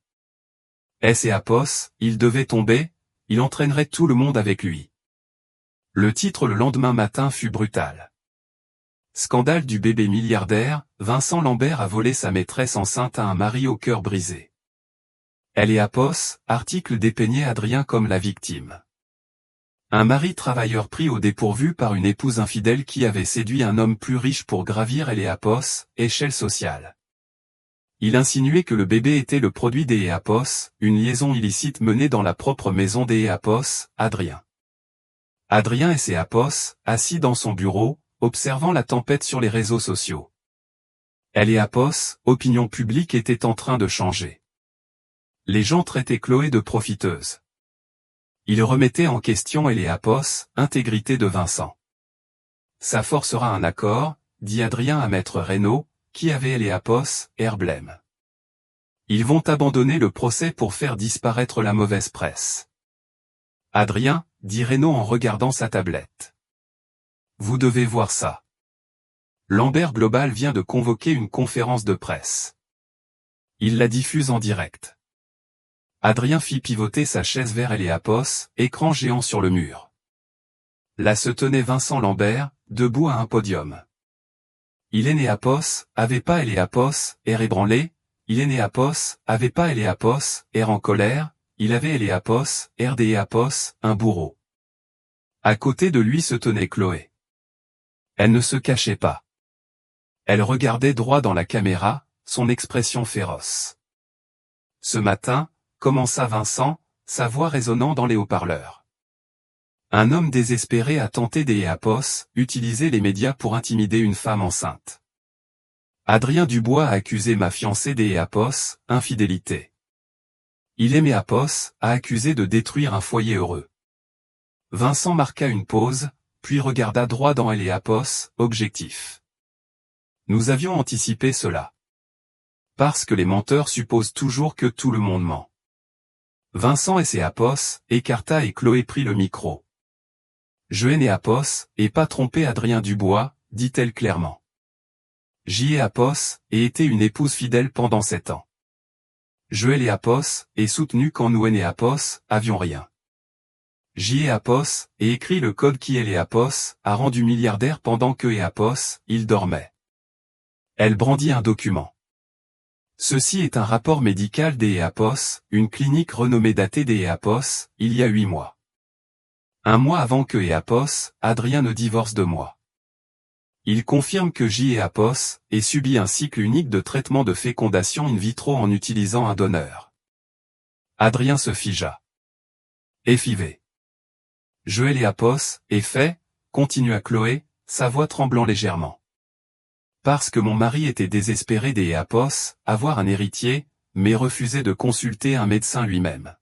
Apos, il devait tomber, il entraînerait tout le monde avec lui. Le titre le lendemain matin fut brutal. Scandale du bébé milliardaire, Vincent Lambert a volé sa maîtresse enceinte à un mari au cœur brisé. Apos, article dépeignait Adrien comme la victime. Un mari travailleur pris au dépourvu par une épouse infidèle qui avait séduit un homme plus riche pour gravir Apos, échelle sociale. Il insinuait que le bébé était le produit des Apos, une liaison illicite menée dans la propre maison des Apos, Adrien. Adrien et ses Apos, assis dans son bureau, observant la tempête sur les réseaux sociaux. Apos, opinion publique était en train de changer. Les gens traitaient Chloé de profiteuse. Ils remettaient en question Apos, intégrité de Vincent. Ça forcera un accord, dit Adrien à Maître Reynaud, qui avait Apos, air blême. Ils vont abandonner le procès pour faire disparaître la mauvaise presse. Adrien, dit Reynaud en regardant sa tablette. Vous devez voir ça. Lambert Global vient de convoquer une conférence de presse. Il la diffuse en direct. Adrien fit pivoter sa chaise vers Apos, écran géant sur le mur. Là se tenait Vincent Lambert, debout à un podium. Il est né Apos, avait pas Apos, air ébranlé, il est né Apos, avait pas Apos, air en colère, il avait Apos, air des Apos, un bourreau. À côté de lui se tenait Chloé. Elle ne se cachait pas. Elle regardait droit dans la caméra, son expression féroce. Ce matin, commença Vincent, sa voix résonnant dans les haut-parleurs. Un homme désespéré a tenté Apos, utiliser les médias pour intimider une femme enceinte. Adrien Dubois a accusé ma fiancée Apos, infidélité. Il aimait Apos, a accusé de détruire un foyer heureux. Vincent marqua une pause, puis regarda droit dans Apos, objectif. Nous avions anticipé cela. Parce que les menteurs supposent toujours que tout le monde ment. Vincent et ses Apos, écarta et Chloé prit le micro. Je n'ai Apos, et pas trompé Adrien Dubois, dit-elle clairement. J'y ai Apos, et été une épouse fidèle pendant 7 ans. Je ai Apos, et soutenu quand nous et Apos, avions rien. J'y ai Apos, et écrit le code qui est Apos, a rendu milliardaire pendant que Apos, il dormait. Elle brandit un document. Ceci est un rapport médical Apos, une clinique renommée datée Apos, il y a 8 mois. 1 mois avant que Apos, Adrien ne divorce de moi. Il confirme que J. Apos, ait subi un cycle unique de traitement de fécondation in vitro en utilisant un donneur. Adrien se figea. Effivé. Je Apos, est fait, continua Chloé, sa voix tremblant légèrement. Parce que mon mari était désespéré Apos, avoir un héritier, mais refusait de consulter un médecin lui-même.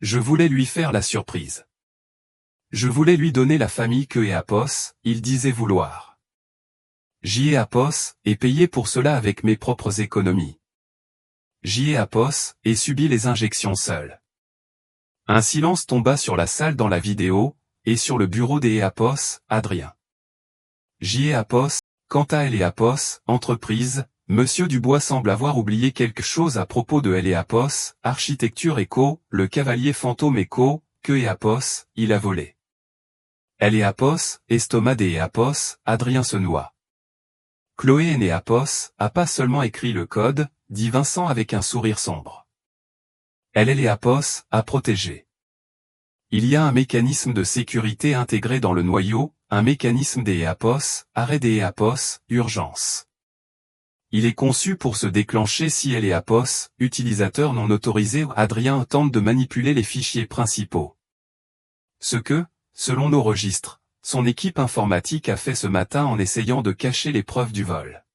Je voulais lui faire la surprise. Je voulais lui donner la famille que Apos, il disait vouloir. J. Apos, est payé pour cela avec mes propres économies. J. Apos, ait subi les injections seul. Un silence tomba sur la salle dans la vidéo, et sur le bureau Apos, Adrien. J. Apos, quant à Apos, entreprise, Monsieur Dubois semble avoir oublié quelque chose à propos de Apos, architecture éco, le cavalier fantôme éco, que Apos, il a volé. Apos, estomac Apos, Adrien se noie. Chloé Apos, a pas seulement écrit le code, dit Vincent avec un sourire sombre. Elle est les APOS, à protéger. Il y a un mécanisme de sécurité intégré dans le noyau, un mécanisme des APOS, arrêt des APOS, urgence. Il est conçu pour se déclencher si les APOS, utilisateurs non autorisés. Adrien tente de manipuler les fichiers principaux. Ce que, selon nos registres, son équipe informatique a fait ce matin en essayant de cacher les preuves du vol.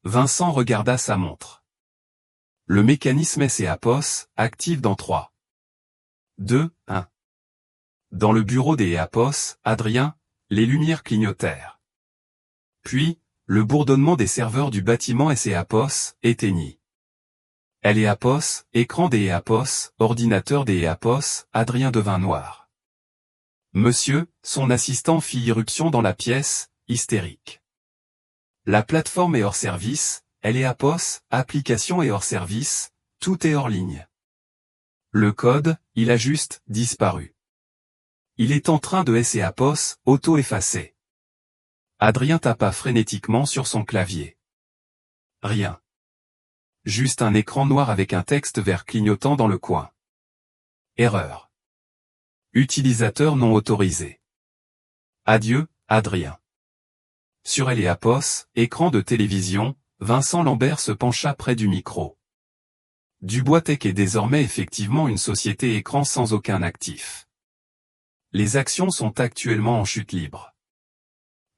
Vincent regarda sa montre. Le mécanisme SEAPOS, active dans 3, 2, 1. Dans le bureau des APOS, Adrien, les lumières clignotèrent. Puis, le bourdonnement des serveurs du bâtiment SEAPOS éteignit. Les APOS, écran des APOS, ordinateur des APOS, Adrien devint noir. Monsieur, son assistant fit irruption dans la pièce, hystérique. La plateforme est hors service, elle est APOS, application est hors service, tout est hors ligne. Le code, il a juste disparu. Il est en train de SEAPOS, auto-effacer. Adrien tapa frénétiquement sur son clavier. Rien. Juste un écran noir avec un texte vert clignotant dans le coin. Erreur. Utilisateur non autorisé. Adieu, Adrien. Sur APOS, écran de télévision, Vincent Lambert se pencha près du micro. Dubois Tech est désormais effectivement une société écran sans aucun actif. Les actions sont actuellement en chute libre.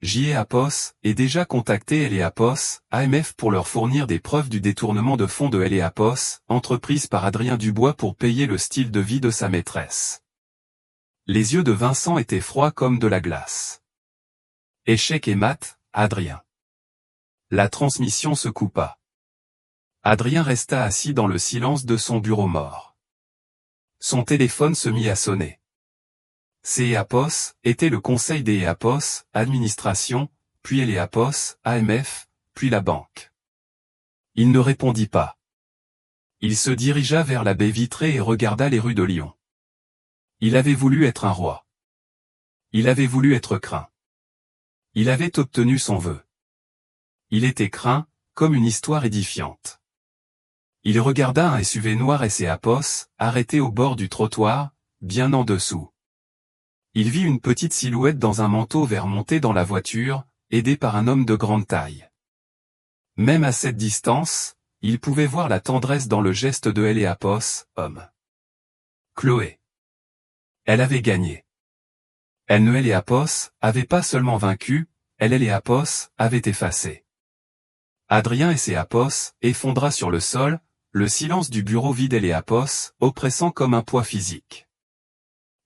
APOS est déjà contacté APOS, AMF pour leur fournir des preuves du détournement de fonds de APOS, entreprise par Adrien Dubois pour payer le style de vie de sa maîtresse. Les yeux de Vincent étaient froids comme de la glace. Échec et mat, Adrien. La transmission se coupa. Adrien resta assis dans le silence de son bureau mort. Son téléphone se mit à sonner. APOS était le conseil des APOS, administration, puis APOS, AMF, puis la banque. Il ne répondit pas. Il se dirigea vers la baie vitrée et regarda les rues de Lyon. Il avait voulu être un roi. Il avait voulu être craint. Il avait obtenu son vœu. Il était craint, comme une histoire édifiante. Il regarda un SUV noir APOS, arrêté au bord du trottoir, bien en dessous. Il vit une petite silhouette dans un manteau vert monter dans la voiture, aidé par un homme de grande taille. Même à cette distance, il pouvait voir la tendresse dans le geste de APOS, homme. Chloé. Elle avait gagné. Elle ne APOS avait pas seulement vaincu, APOS avait effacé. Adrien APOS effondra sur le sol, le silence du bureau vide APOS, oppressant comme un poids physique.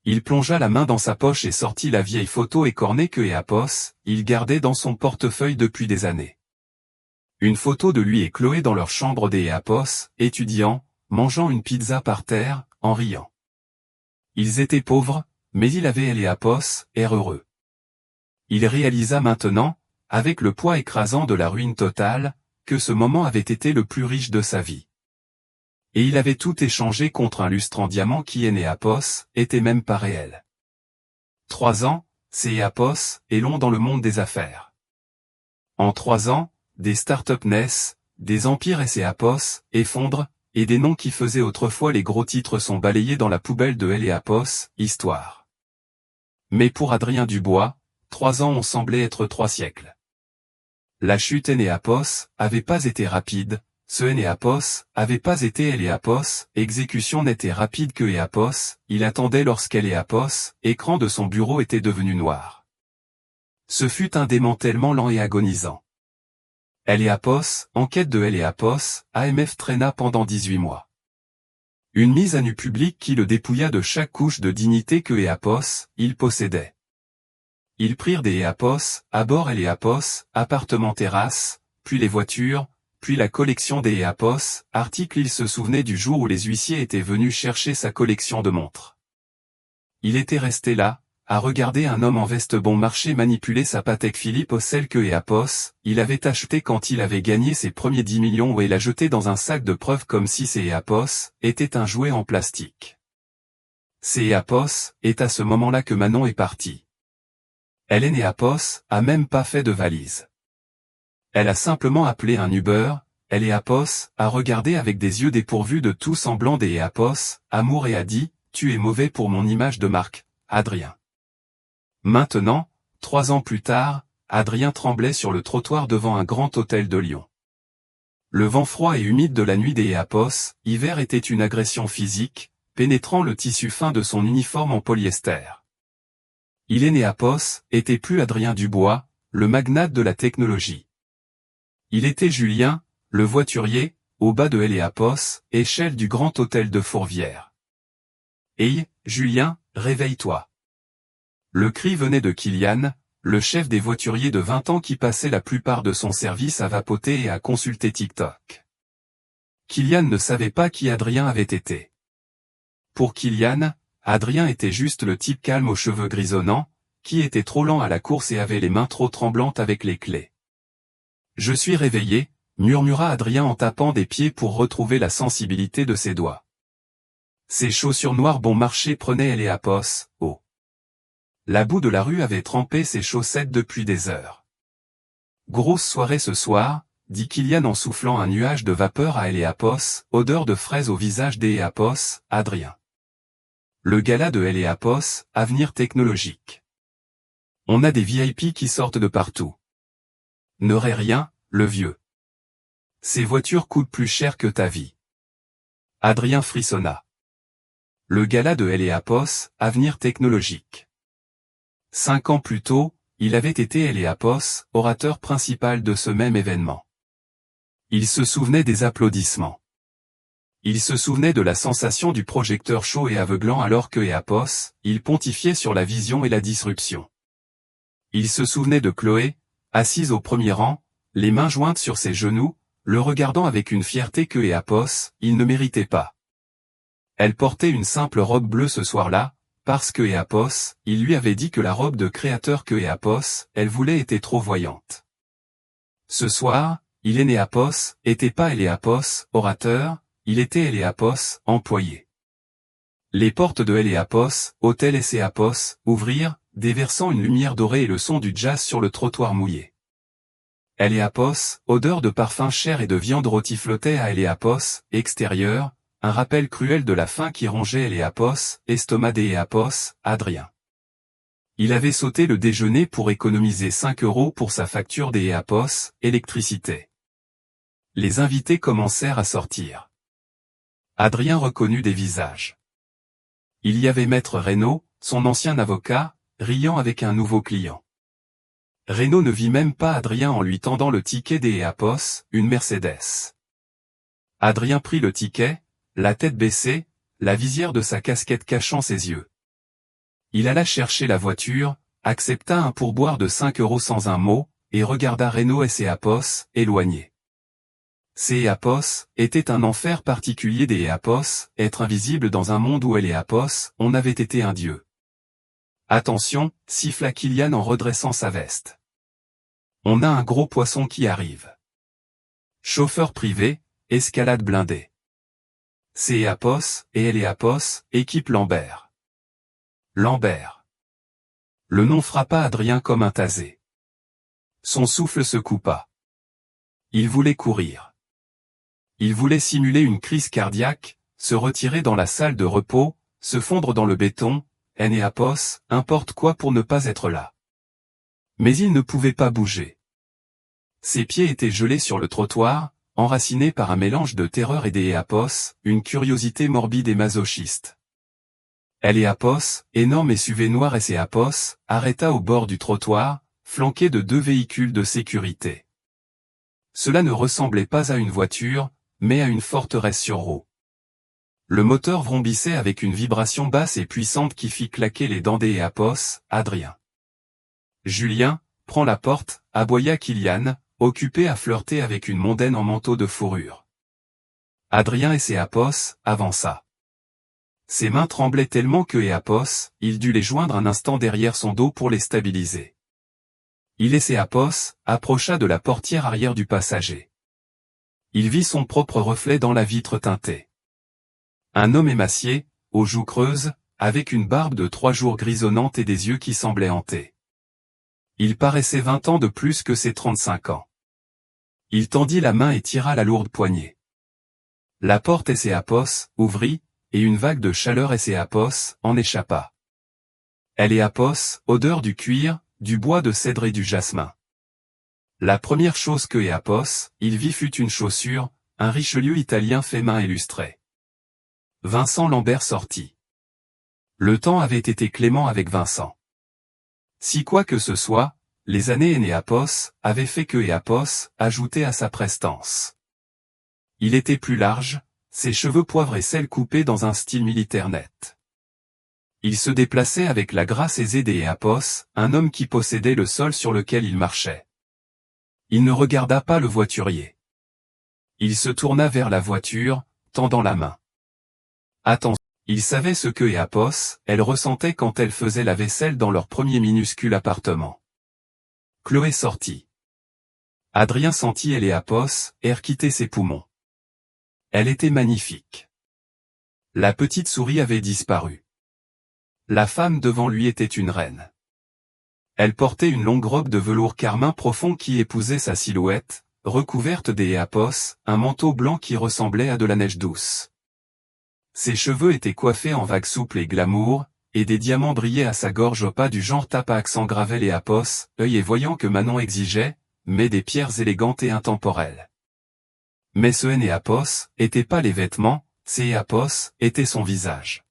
Il plongea la main dans sa poche et sortit la vieille photo écornée que APOS, il gardait dans son portefeuille depuis des années. Une photo de lui et Chloé dans leur chambre des APOS, étudiant, mangeant une pizza par terre, en riant. Ils étaient pauvres, mais il avait APOS, air heureux. Il réalisa maintenant, avec le poids écrasant de la ruine totale, que ce moment avait été le plus riche de sa vie. Et il avait tout échangé contre un lustre en diamant qui APOS, était même pas réel. 3 ans, APOS, est long dans le monde des affaires. En 3 ans, des startups naissent, des empires APOS, effondrent, et des noms qui faisaient autrefois les gros titres sont balayés dans la poubelle de APOS, histoire. Mais pour Adrien Dubois, 3 ans ont semblé être 3 siècles. La chute APOS avait pas été rapide. Ce APOS avait pas été APOS, exécution n'était rapide que APOS, il attendait lorsqu'APOS, écran de son bureau était devenu noir. Ce fut un démantèlement lent et agonisant. APOS, enquête de APOS, AMF traîna pendant 18 mois. Une mise à nu publique qui le dépouilla de chaque couche de dignité que APOS, il possédait. Ils prirent des APOS, à bord APOS, appartement terrasse, puis les voitures, puis la collection des APOS, article il se souvenait du jour où les huissiers étaient venus chercher sa collection de montres. Il était resté là, à regarder un homme en veste bon marché manipuler sa Patek Philippe celle que APOS, il avait acheté quand il avait gagné ses premiers 10 millions et l'a jeté dans un sac de preuves comme si APOS était un jouet en plastique. APOS est à ce moment-là que Manon est partie. APOS a même pas fait de valise. Elle a simplement appelé un Uber, elle et Apos, a regardé avec des yeux dépourvus de tout semblant des Apos, amour et a dit, tu es mauvais pour mon image de marque, Adrien. Maintenant, 3 ans plus tard, Adrien tremblait sur le trottoir devant un grand hôtel de Lyon. Le vent froid et humide de la nuit des Apos, hiver était une agression physique, pénétrant le tissu fin de son uniforme en polyester. Il est né Apos, était plus Adrien Dubois, le magnate de la technologie. Il était Julien, le voiturier, au bas de Apos, échelle du grand hôtel de Fourvière. Hey, Julien, réveille-toi. Le cri venait de Kylian, le chef des voituriers de 20 ans qui passait la plupart de son service à vapoter et à consulter TikTok. Kylian ne savait pas qui Adrien avait été. Pour Kylian, Adrien était juste le type calme aux cheveux grisonnants, qui était trop lent à la course et avait les mains trop tremblantes avec les clés. « Je suis réveillé », murmura Adrien en tapant des pieds pour retrouver la sensibilité de ses doigts. Ses chaussures noires bon marché prenaient Apos, oh. La boue de la rue avait trempé ses chaussettes depuis des heures. « Grosse soirée ce soir », dit Kylian en soufflant un nuage de vapeur à Apos, odeur de fraise au visage Apos, Adrien. Le gala de Apos, avenir technologique. On a des VIP qui sortent de partout. N'aurait rien, le vieux. Ces voitures coûtent plus cher que ta vie. Adrien frissonna. Le gala de Apos, avenir technologique. 5 ans plus tôt, il avait été Apos, orateur principal de ce même événement. Il se souvenait des applaudissements. Il se souvenait de la sensation du projecteur chaud et aveuglant alors que Apos, il pontifiait sur la vision et la disruption. Il se souvenait de Chloé, assise au premier rang, les mains jointes sur ses genoux, le regardant avec une fierté que Apos, il ne méritait pas. Elle portait une simple robe bleue ce soir-là, parce que Apos, il lui avait dit que la robe de créateur que Apos, elle voulait était trop voyante. Ce soir, il est né Apos, était pas Apos, orateur, il était Apos, employé. Les portes de Apos, hôtel Apos, ouvrirent, déversant une lumière dorée et le son du jazz sur le trottoir mouillé. Apos, odeur de parfum cher et de viande rôtie flottait à Apos, extérieur, un rappel cruel de la faim qui rongeait Apos, estomac Apos, Adrien. Il avait sauté le déjeuner pour économiser 5 € pour sa facture Apos, électricité. Les invités commencèrent à sortir. Adrien reconnut des visages. Il y avait Maître Reynaud, son ancien avocat, riant avec un nouveau client. Reynaud ne vit même pas Adrien en lui tendant le ticket Apos, une Mercedes. Adrien prit le ticket, la tête baissée, la visière de sa casquette cachant ses yeux. Il alla chercher la voiture, accepta un pourboire de 5 € sans un mot, et regarda Reynaud et Apos, éloignés. Apos, était un enfer particulier Apos, être invisible dans un monde où Apos, on avait été un dieu. Attention, siffla Kylian en redressant sa veste. On a un gros poisson qui arrive. Chauffeur privé, escalade blindée. Apos, et Apos, équipe Lambert. Lambert. Le nom frappa Adrien comme un tasé. Son souffle se coupa. Il voulait courir. Il voulait simuler une crise cardiaque, se retirer dans la salle de repos, se fondre dans le béton, Apos, importe quoi pour ne pas être là. Mais il ne pouvait pas bouger. Ses pieds étaient gelés sur le trottoir, enracinés par un mélange de terreur et Apos, une curiosité morbide et masochiste. Apos, énorme SUV noir Apos, arrêta au bord du trottoir, flanqué de 2 véhicules de sécurité. Cela ne ressemblait pas à une voiture, mais à une forteresse sur roues. Le moteur vrombissait avec une vibration basse et puissante qui fit claquer les dents Apos, Adrien. Julien, prends la porte, aboya Kylian, occupé à flirter avec une mondaine en manteau de fourrure. Adrien et Apos, avança. Ses mains tremblaient tellement que Apos, il dut les joindre un instant derrière son dos pour les stabiliser. Il et Apos, approcha de la portière arrière du passager. Il vit son propre reflet dans la vitre teintée. Un homme émacié, aux joues creuses, avec une barbe de 3 jours grisonnante et des yeux qui semblaient hantés. Il paraissait 20 ans de plus que ses 35 ans. Il tendit la main et tira la lourde poignée. La porte Éséapos ouvrit, et une vague de chaleur Éséapos en échappa. Éléapos, odeur du cuir, du bois de cèdre et du jasmin. La première chose que Éapos, il vit fut une chaussure, un Richelieu italien fait main illustré. Vincent Lambert sortit. Le temps avait été clément avec Vincent. Si quoi que ce soit, les années Énéapos avaient fait que Éapos ajoutait à sa prestance. Il était plus large, ses cheveux poivre et sel coupés dans un style militaire net. Il se déplaçait avec la grâce aisée d'Éapos, un homme qui possédait le sol sur lequel il marchait. Il ne regarda pas le voiturier. Il se tourna vers la voiture, tendant la main. Attention. Il savait ce que Éapos, elle ressentait quand elle faisait la vaisselle dans leur premier minuscule appartement. Chloé sortit. Adrien sentit Éléapos, air quitter ses poumons. Elle était magnifique. La petite souris avait disparu. La femme devant lui était une reine. Elle portait une longue robe de velours carmin profond qui épousait sa silhouette, recouverte d'Éapos, un manteau blanc qui ressemblait à de la neige douce. Ses cheveux étaient coiffés en vagues souples et glamour, et des diamants brillaient à sa gorge au pas du genre tape à accent gravé Éléapos, œil et voyant que Manon exigeait, mais des pierres élégantes et intemporelles. Mais ce Énéapos était pas les vêtements, c'est Éapos, était son visage.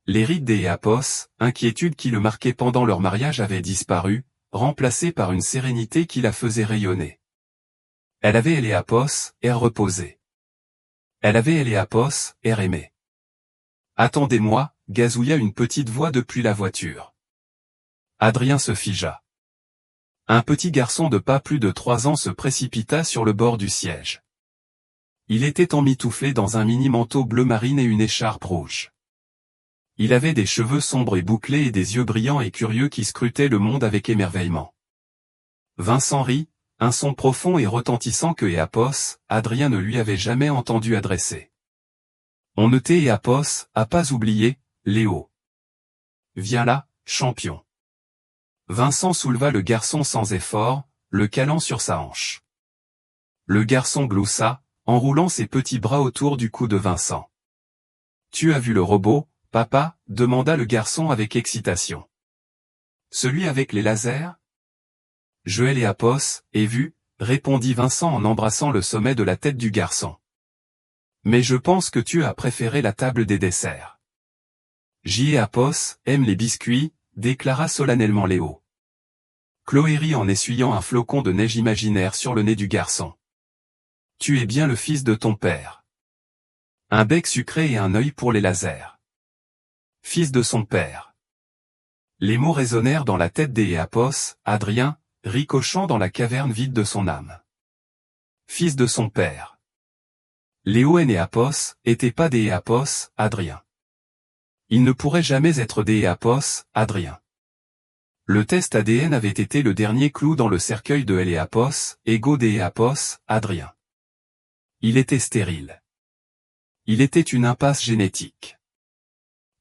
Les rides d'Éapos, inquiétude qui le marquait pendant leur mariage avaient disparu, remplacées par une sérénité qui la faisait rayonner. Elle avait Éléapos, air reposé. Elle avait Éléapos, air aimé. Attendez-moi, gazouilla une petite voix depuis la voiture. Adrien se figea. Un petit garçon de pas plus de 3 ans se précipita sur le bord du siège. Il était emmitouflé dans un mini-manteau bleu marine et une écharpe rouge. Il avait des cheveux sombres et bouclés et des yeux brillants et curieux qui scrutaient le monde avec émerveillement. Vincent rit, un son profond et retentissant que Éapos, Adrien ne lui avait jamais entendu adresser. On notait Éapos, à pas oublier, Léo. Viens là, champion. Vincent souleva le garçon sans effort, le calant sur sa hanche. Le garçon gloussa, enroulant ses petits bras autour du cou de Vincent. Tu as vu le robot, papa, demanda le garçon avec excitation. Celui avec les lasers? Je Éléapos, ai vu, répondit Vincent en embrassant le sommet de la tête du garçon. Mais je pense que tu as préféré la table des desserts. Éléapos aime les biscuits, déclara solennellement Léo. Chloé rit en essuyant un flocon de neige imaginaire sur le nez du garçon. Tu es bien le fils de ton père. Un bec sucré et un œil pour les lasers. Fils de son père. Les mots résonnèrent dans la tête d'Éapos, Adrien, ricochant dans la caverne vide de son âme. Fils de son père. Léo Énéapos était pas d'Éapos, Adrien. Il ne pourrait jamais être d'Éapos, Adrien. Le test ADN avait été le dernier clou dans le cercueil de Éléapos, ego d'Éapos, Adrien. Il était stérile. Il était une impasse génétique.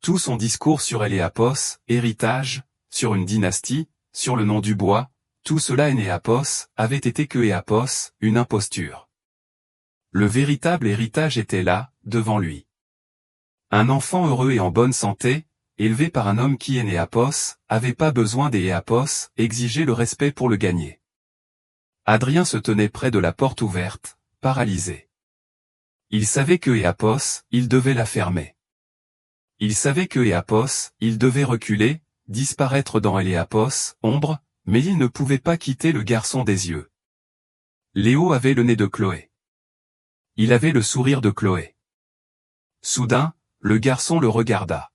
Tout son discours sur Éléapos, héritage, sur une dynastie, sur le nom du bois, tout cela Énéapos avait été que Éapos, une imposture. Le véritable héritage était là, devant lui. Un enfant heureux et en bonne santé, élevé par un homme qui Énéapos, avait pas besoin d'Éapos, exigeait le respect pour le gagner. Adrien se tenait près de la porte ouverte, paralysé. Il savait que Éapos, il devait la fermer. Il savait que Éapos, il devait reculer, disparaître dans Éléapos, ombre, mais il ne pouvait pas quitter le garçon des yeux. Léo avait le nez de Chloé. Il avait le sourire de Chloé. Soudain, le garçon le regarda.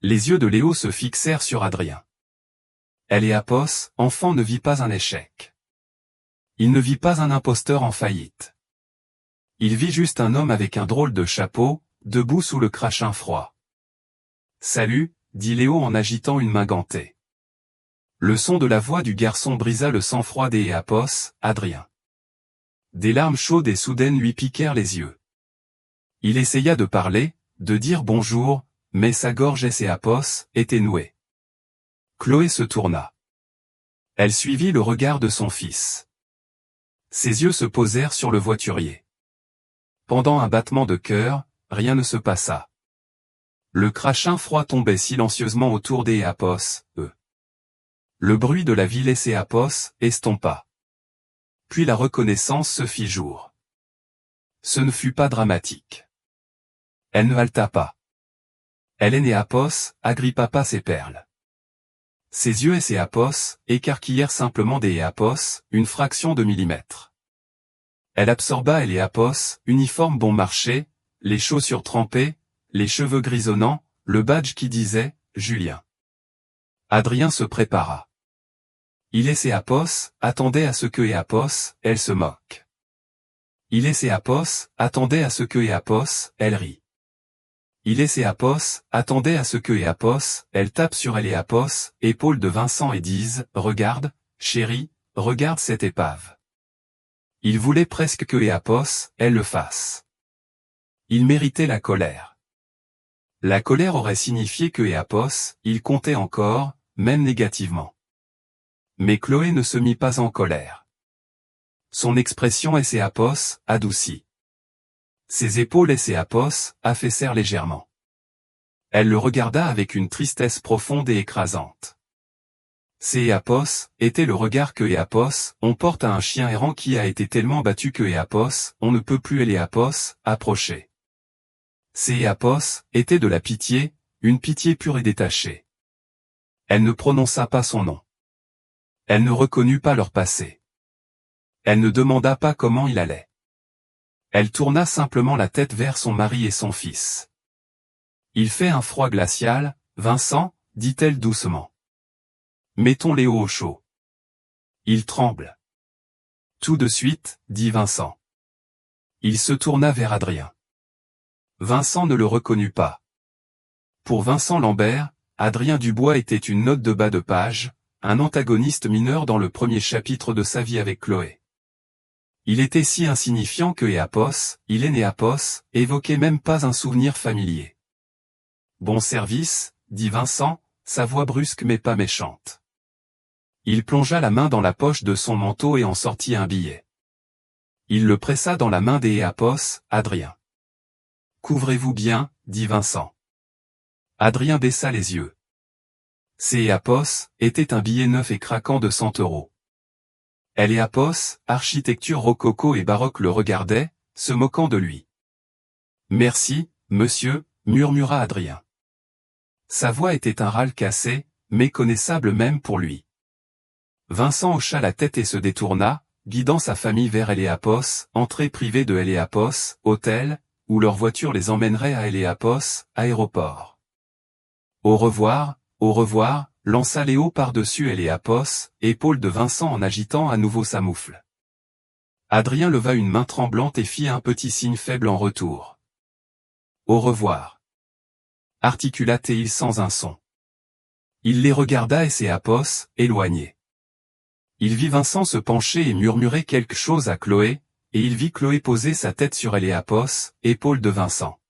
Les yeux de Léo se fixèrent sur Adrien. Éléapos, enfant, ne vit pas un échec. Il ne vit pas un imposteur en faillite. Il vit juste un homme avec un drôle de chapeau, debout sous le crachin froid. Salut, dit Léo en agitant une main gantée. Le son de la voix du garçon brisa le sang-froid d'Éapos, Adrien. Des larmes chaudes et soudaines lui piquèrent les yeux. Il essaya de parler, de dire bonjour, mais sa gorge Éapos était nouée. Chloé se tourna. Elle suivit le regard de son fils. Ses yeux se posèrent sur le voiturier. Pendant un battement de cœur, rien ne se passa. Le crachin froid tombait silencieusement autour des Éapos, Le bruit de la ville et ses Éapos estompa. Puis la reconnaissance se fit jour. Ce ne fut pas dramatique. Elle ne halta pas. Elle et Éapos agrippa pas ses perles. Ses yeux et ses Éapos écarquillèrent simplement des Éapos une fraction de millimètre. Elle absorba Éapos, uniforme bon marché, les chaussures trempées, les cheveux grisonnants, le badge qui disait « Julien ». Adrien se prépara. Il et ses Éapos attendaient à ce que Éapos, elle se moque. Il et ses Éapos attendaient à ce que Éapos, elle rit. Il et ses Éapos attendaient à ce que Éapos, elle tape sur Éapos, épaule de Vincent et dise « Regarde, chérie, regarde cette épave ». Il voulait presque que Éapos, elle le fasse. Il méritait la colère. La colère aurait signifié que Éapos, il comptait encore, même négativement. Mais Chloé ne se mit pas en colère. Son expression et ses Éapos adoucit. Ses épaules et ses Éapos affaissèrent légèrement. Elle le regarda avec une tristesse profonde et écrasante. Ses Éapos étaient le regard que Éapos on porte à un chien errant qui a été tellement battu que Éapos on ne peut plus Éapos approcher. Ses Éapos étaient de la pitié, une pitié pure et détachée. Elle ne prononça pas son nom. Elle ne reconnut pas leur passé. Elle ne demanda pas comment il allait. Elle tourna simplement la tête vers son mari et son fils. « Il fait un froid glacial, Vincent, dit-elle doucement. Mettons Léo au chaud. Il tremble. » Tout de suite, dit Vincent. Il se tourna vers Adrien. Vincent ne le reconnut pas. Pour Vincent Lambert, Adrien Dubois était une note de bas de page, un antagoniste mineur dans le premier chapitre de sa vie avec Chloé. Il était si insignifiant que Éapos, il et Éapos, évoquait même pas un souvenir familier. Bon service, dit Vincent, sa voix brusque mais pas méchante. Il plongea la main dans la poche de son manteau et en sortit un billet. Il le pressa dans la main des Éapos, Adrien. Couvrez-vous bien, dit Vincent. Adrien baissa les yeux. Ces Éapos était un billet neuf et craquant de 100 €. Éapos, architecture rococo et baroque le regardait, se moquant de lui. Merci, monsieur, murmura Adrien. Sa voix était un râle cassé, méconnaissable même pour lui. Vincent hocha la tête et se détourna, guidant sa famille vers Éapos, entrée privée de Éapos, hôtel, où leur voiture les emmènerait à Éapos, aéroport. Au revoir, lança Léo par-dessus Éapos, épaule de Vincent en agitant à nouveau sa moufle. Adrien leva une main tremblante et fit un petit signe faible en retour. Au revoir. Articula-t-il sans un son. Il les regarda et Éapos, éloigné. Il vit Vincent se pencher et murmurer quelque chose à Chloé, et il vit Chloé poser sa tête sur Éapos, épaule de Vincent.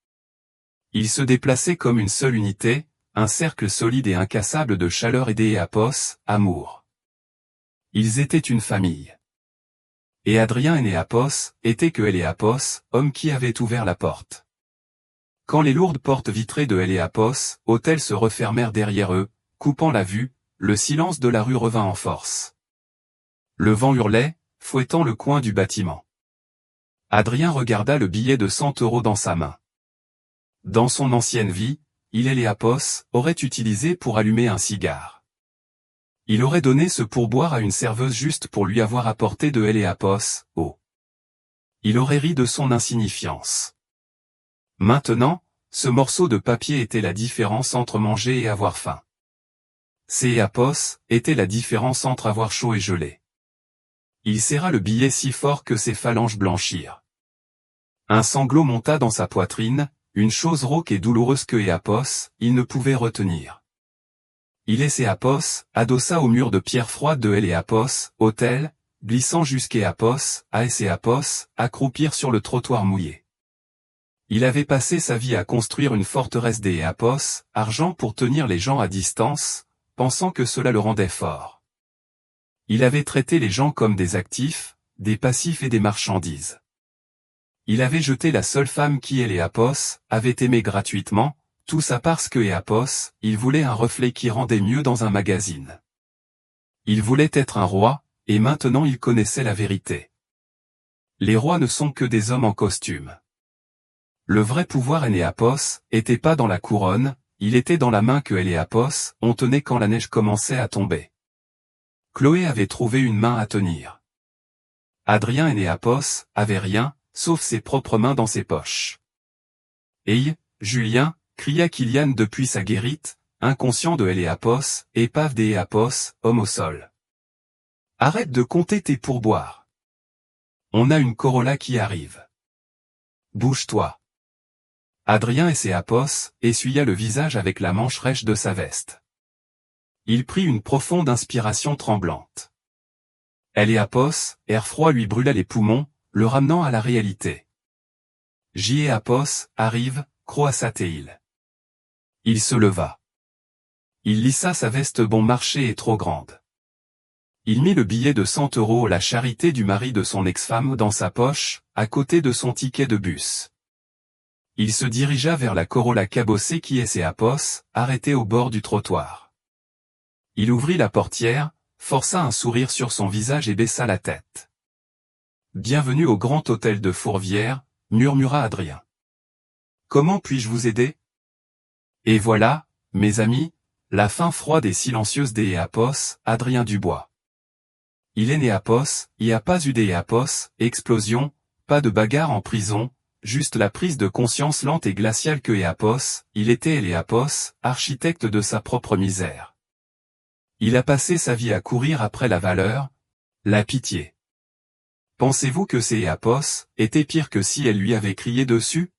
Ils se déplaçaient comme une seule unité, un cercle solide et incassable de chaleur et d'Éapos, amour. Ils étaient une famille. Et Adrien et Éapos étaient que Éapos, homme qui avait ouvert la porte. Quand les lourdes portes vitrées de Éapos, hôtel se refermèrent derrière eux, coupant la vue, le silence de la rue revint en force. Le vent hurlait, fouettant le coin du bâtiment. Adrien regarda le billet de 100 € dans sa main. Dans son ancienne vie, il et Éapos aurait utilisé pour allumer un cigare. Il aurait donné ce pourboire à une serveuse juste pour lui avoir apporté de Éapos, Il aurait ri de son insignifiance. Maintenant, ce morceau de papier était la différence entre manger et avoir faim. Éapos était la différence entre avoir chaud et gelé. Il serra le billet si fort que ses phalanges blanchirent. Un sanglot monta dans sa poitrine, une chose rauque et douloureuse que Éapos, il ne pouvait retenir. Il et Éapos adossa au mur de pierre froide de Éapos, hôtel, glissant jusqu'Éapos, Éapos, accroupir sur le trottoir mouillé. Il avait passé sa vie à construire une forteresse d'Éapos, argent pour tenir les gens à distance, pensant que cela le rendait fort. Il avait traité les gens comme des actifs, des passifs et des marchandises. Il avait jeté la seule femme qui Éléapos avait aimé gratuitement, tout ça parce que Éapos, il voulait un reflet qui rendait mieux dans un magazine. Il voulait être un roi, et maintenant il connaissait la vérité. Les rois ne sont que des hommes en costume. Le vrai pouvoir Énéapos était pas dans la couronne, il était dans la main que Éléapos on tenait quand la neige commençait à tomber. Chloé avait trouvé une main à tenir. Adrien Énéapos avait rien, sauf ses propres mains dans ses poches. Hey, Julien, cria Kylian depuis sa guérite, inconscient de Éléapos, épave d'Éapos, homme au sol. Arrête de compter tes pourboires. On a une Corolla qui arrive. Bouge-toi. Adrien Éléapos essuya le visage avec la manche rêche de sa veste. Il prit une profonde inspiration tremblante. Éléapos, air froid lui brûla les poumons, le ramenant à la réalité. Éléapos arrive, croassa-t-il. Il se leva. Il lissa sa veste bon marché et trop grande. Il mit le billet de 100 € à la charité du mari de son ex-femme dans sa poche, à côté de son ticket de bus. Il se dirigea vers la Corolla cabossée qui Éléapos, arrêtée au bord du trottoir. Il ouvrit la portière, força un sourire sur son visage et baissa la tête. « Bienvenue au Grand Hôtel de Fourvière », murmura Adrien. « Comment puis-je vous aider ?» Et voilà, mes amis, la fin froide et silencieuse d'Éléapos, Adrien Dubois. Il Énéapos, il n'y a pas eu d'Éléapos, explosion, pas de bagarre en prison, juste la prise de conscience lente et glaciale que Éléapos, il était Éléapos, architecte de sa propre misère. Il a passé sa vie à courir après la valeur, la pitié. Pensez-vous que Éléapos était pire que si elle lui avait crié dessus?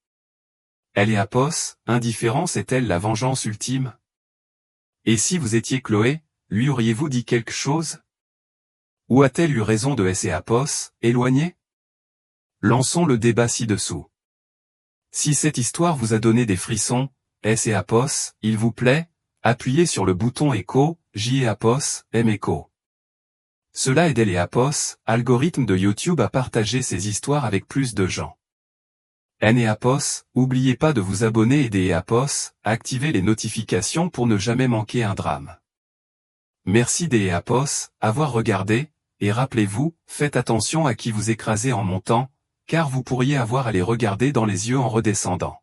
Éléapos, indifférence est-elle la vengeance ultime? Et si vous étiez Chloé, lui auriez-vous dit quelque chose? Ou a-t-elle eu raison de Éléapos, éloigné? Lançons le débat ci-dessous. Si cette histoire vous a donné des frissons, Éléapos, il vous plaît, appuyez sur le bouton écho, Éléapos, aime écho. Cela aide Éléapos, algorithme de YouTube à partager ces histoires avec plus de gens. Éléapos, n'oubliez pas de vous abonner et d'Éléapos, activez les notifications pour ne jamais manquer un drame. Merci d'Éléapos, avoir regardé, et rappelez-vous, faites attention à qui vous écrasez en montant, car vous pourriez avoir à les regarder dans les yeux en redescendant.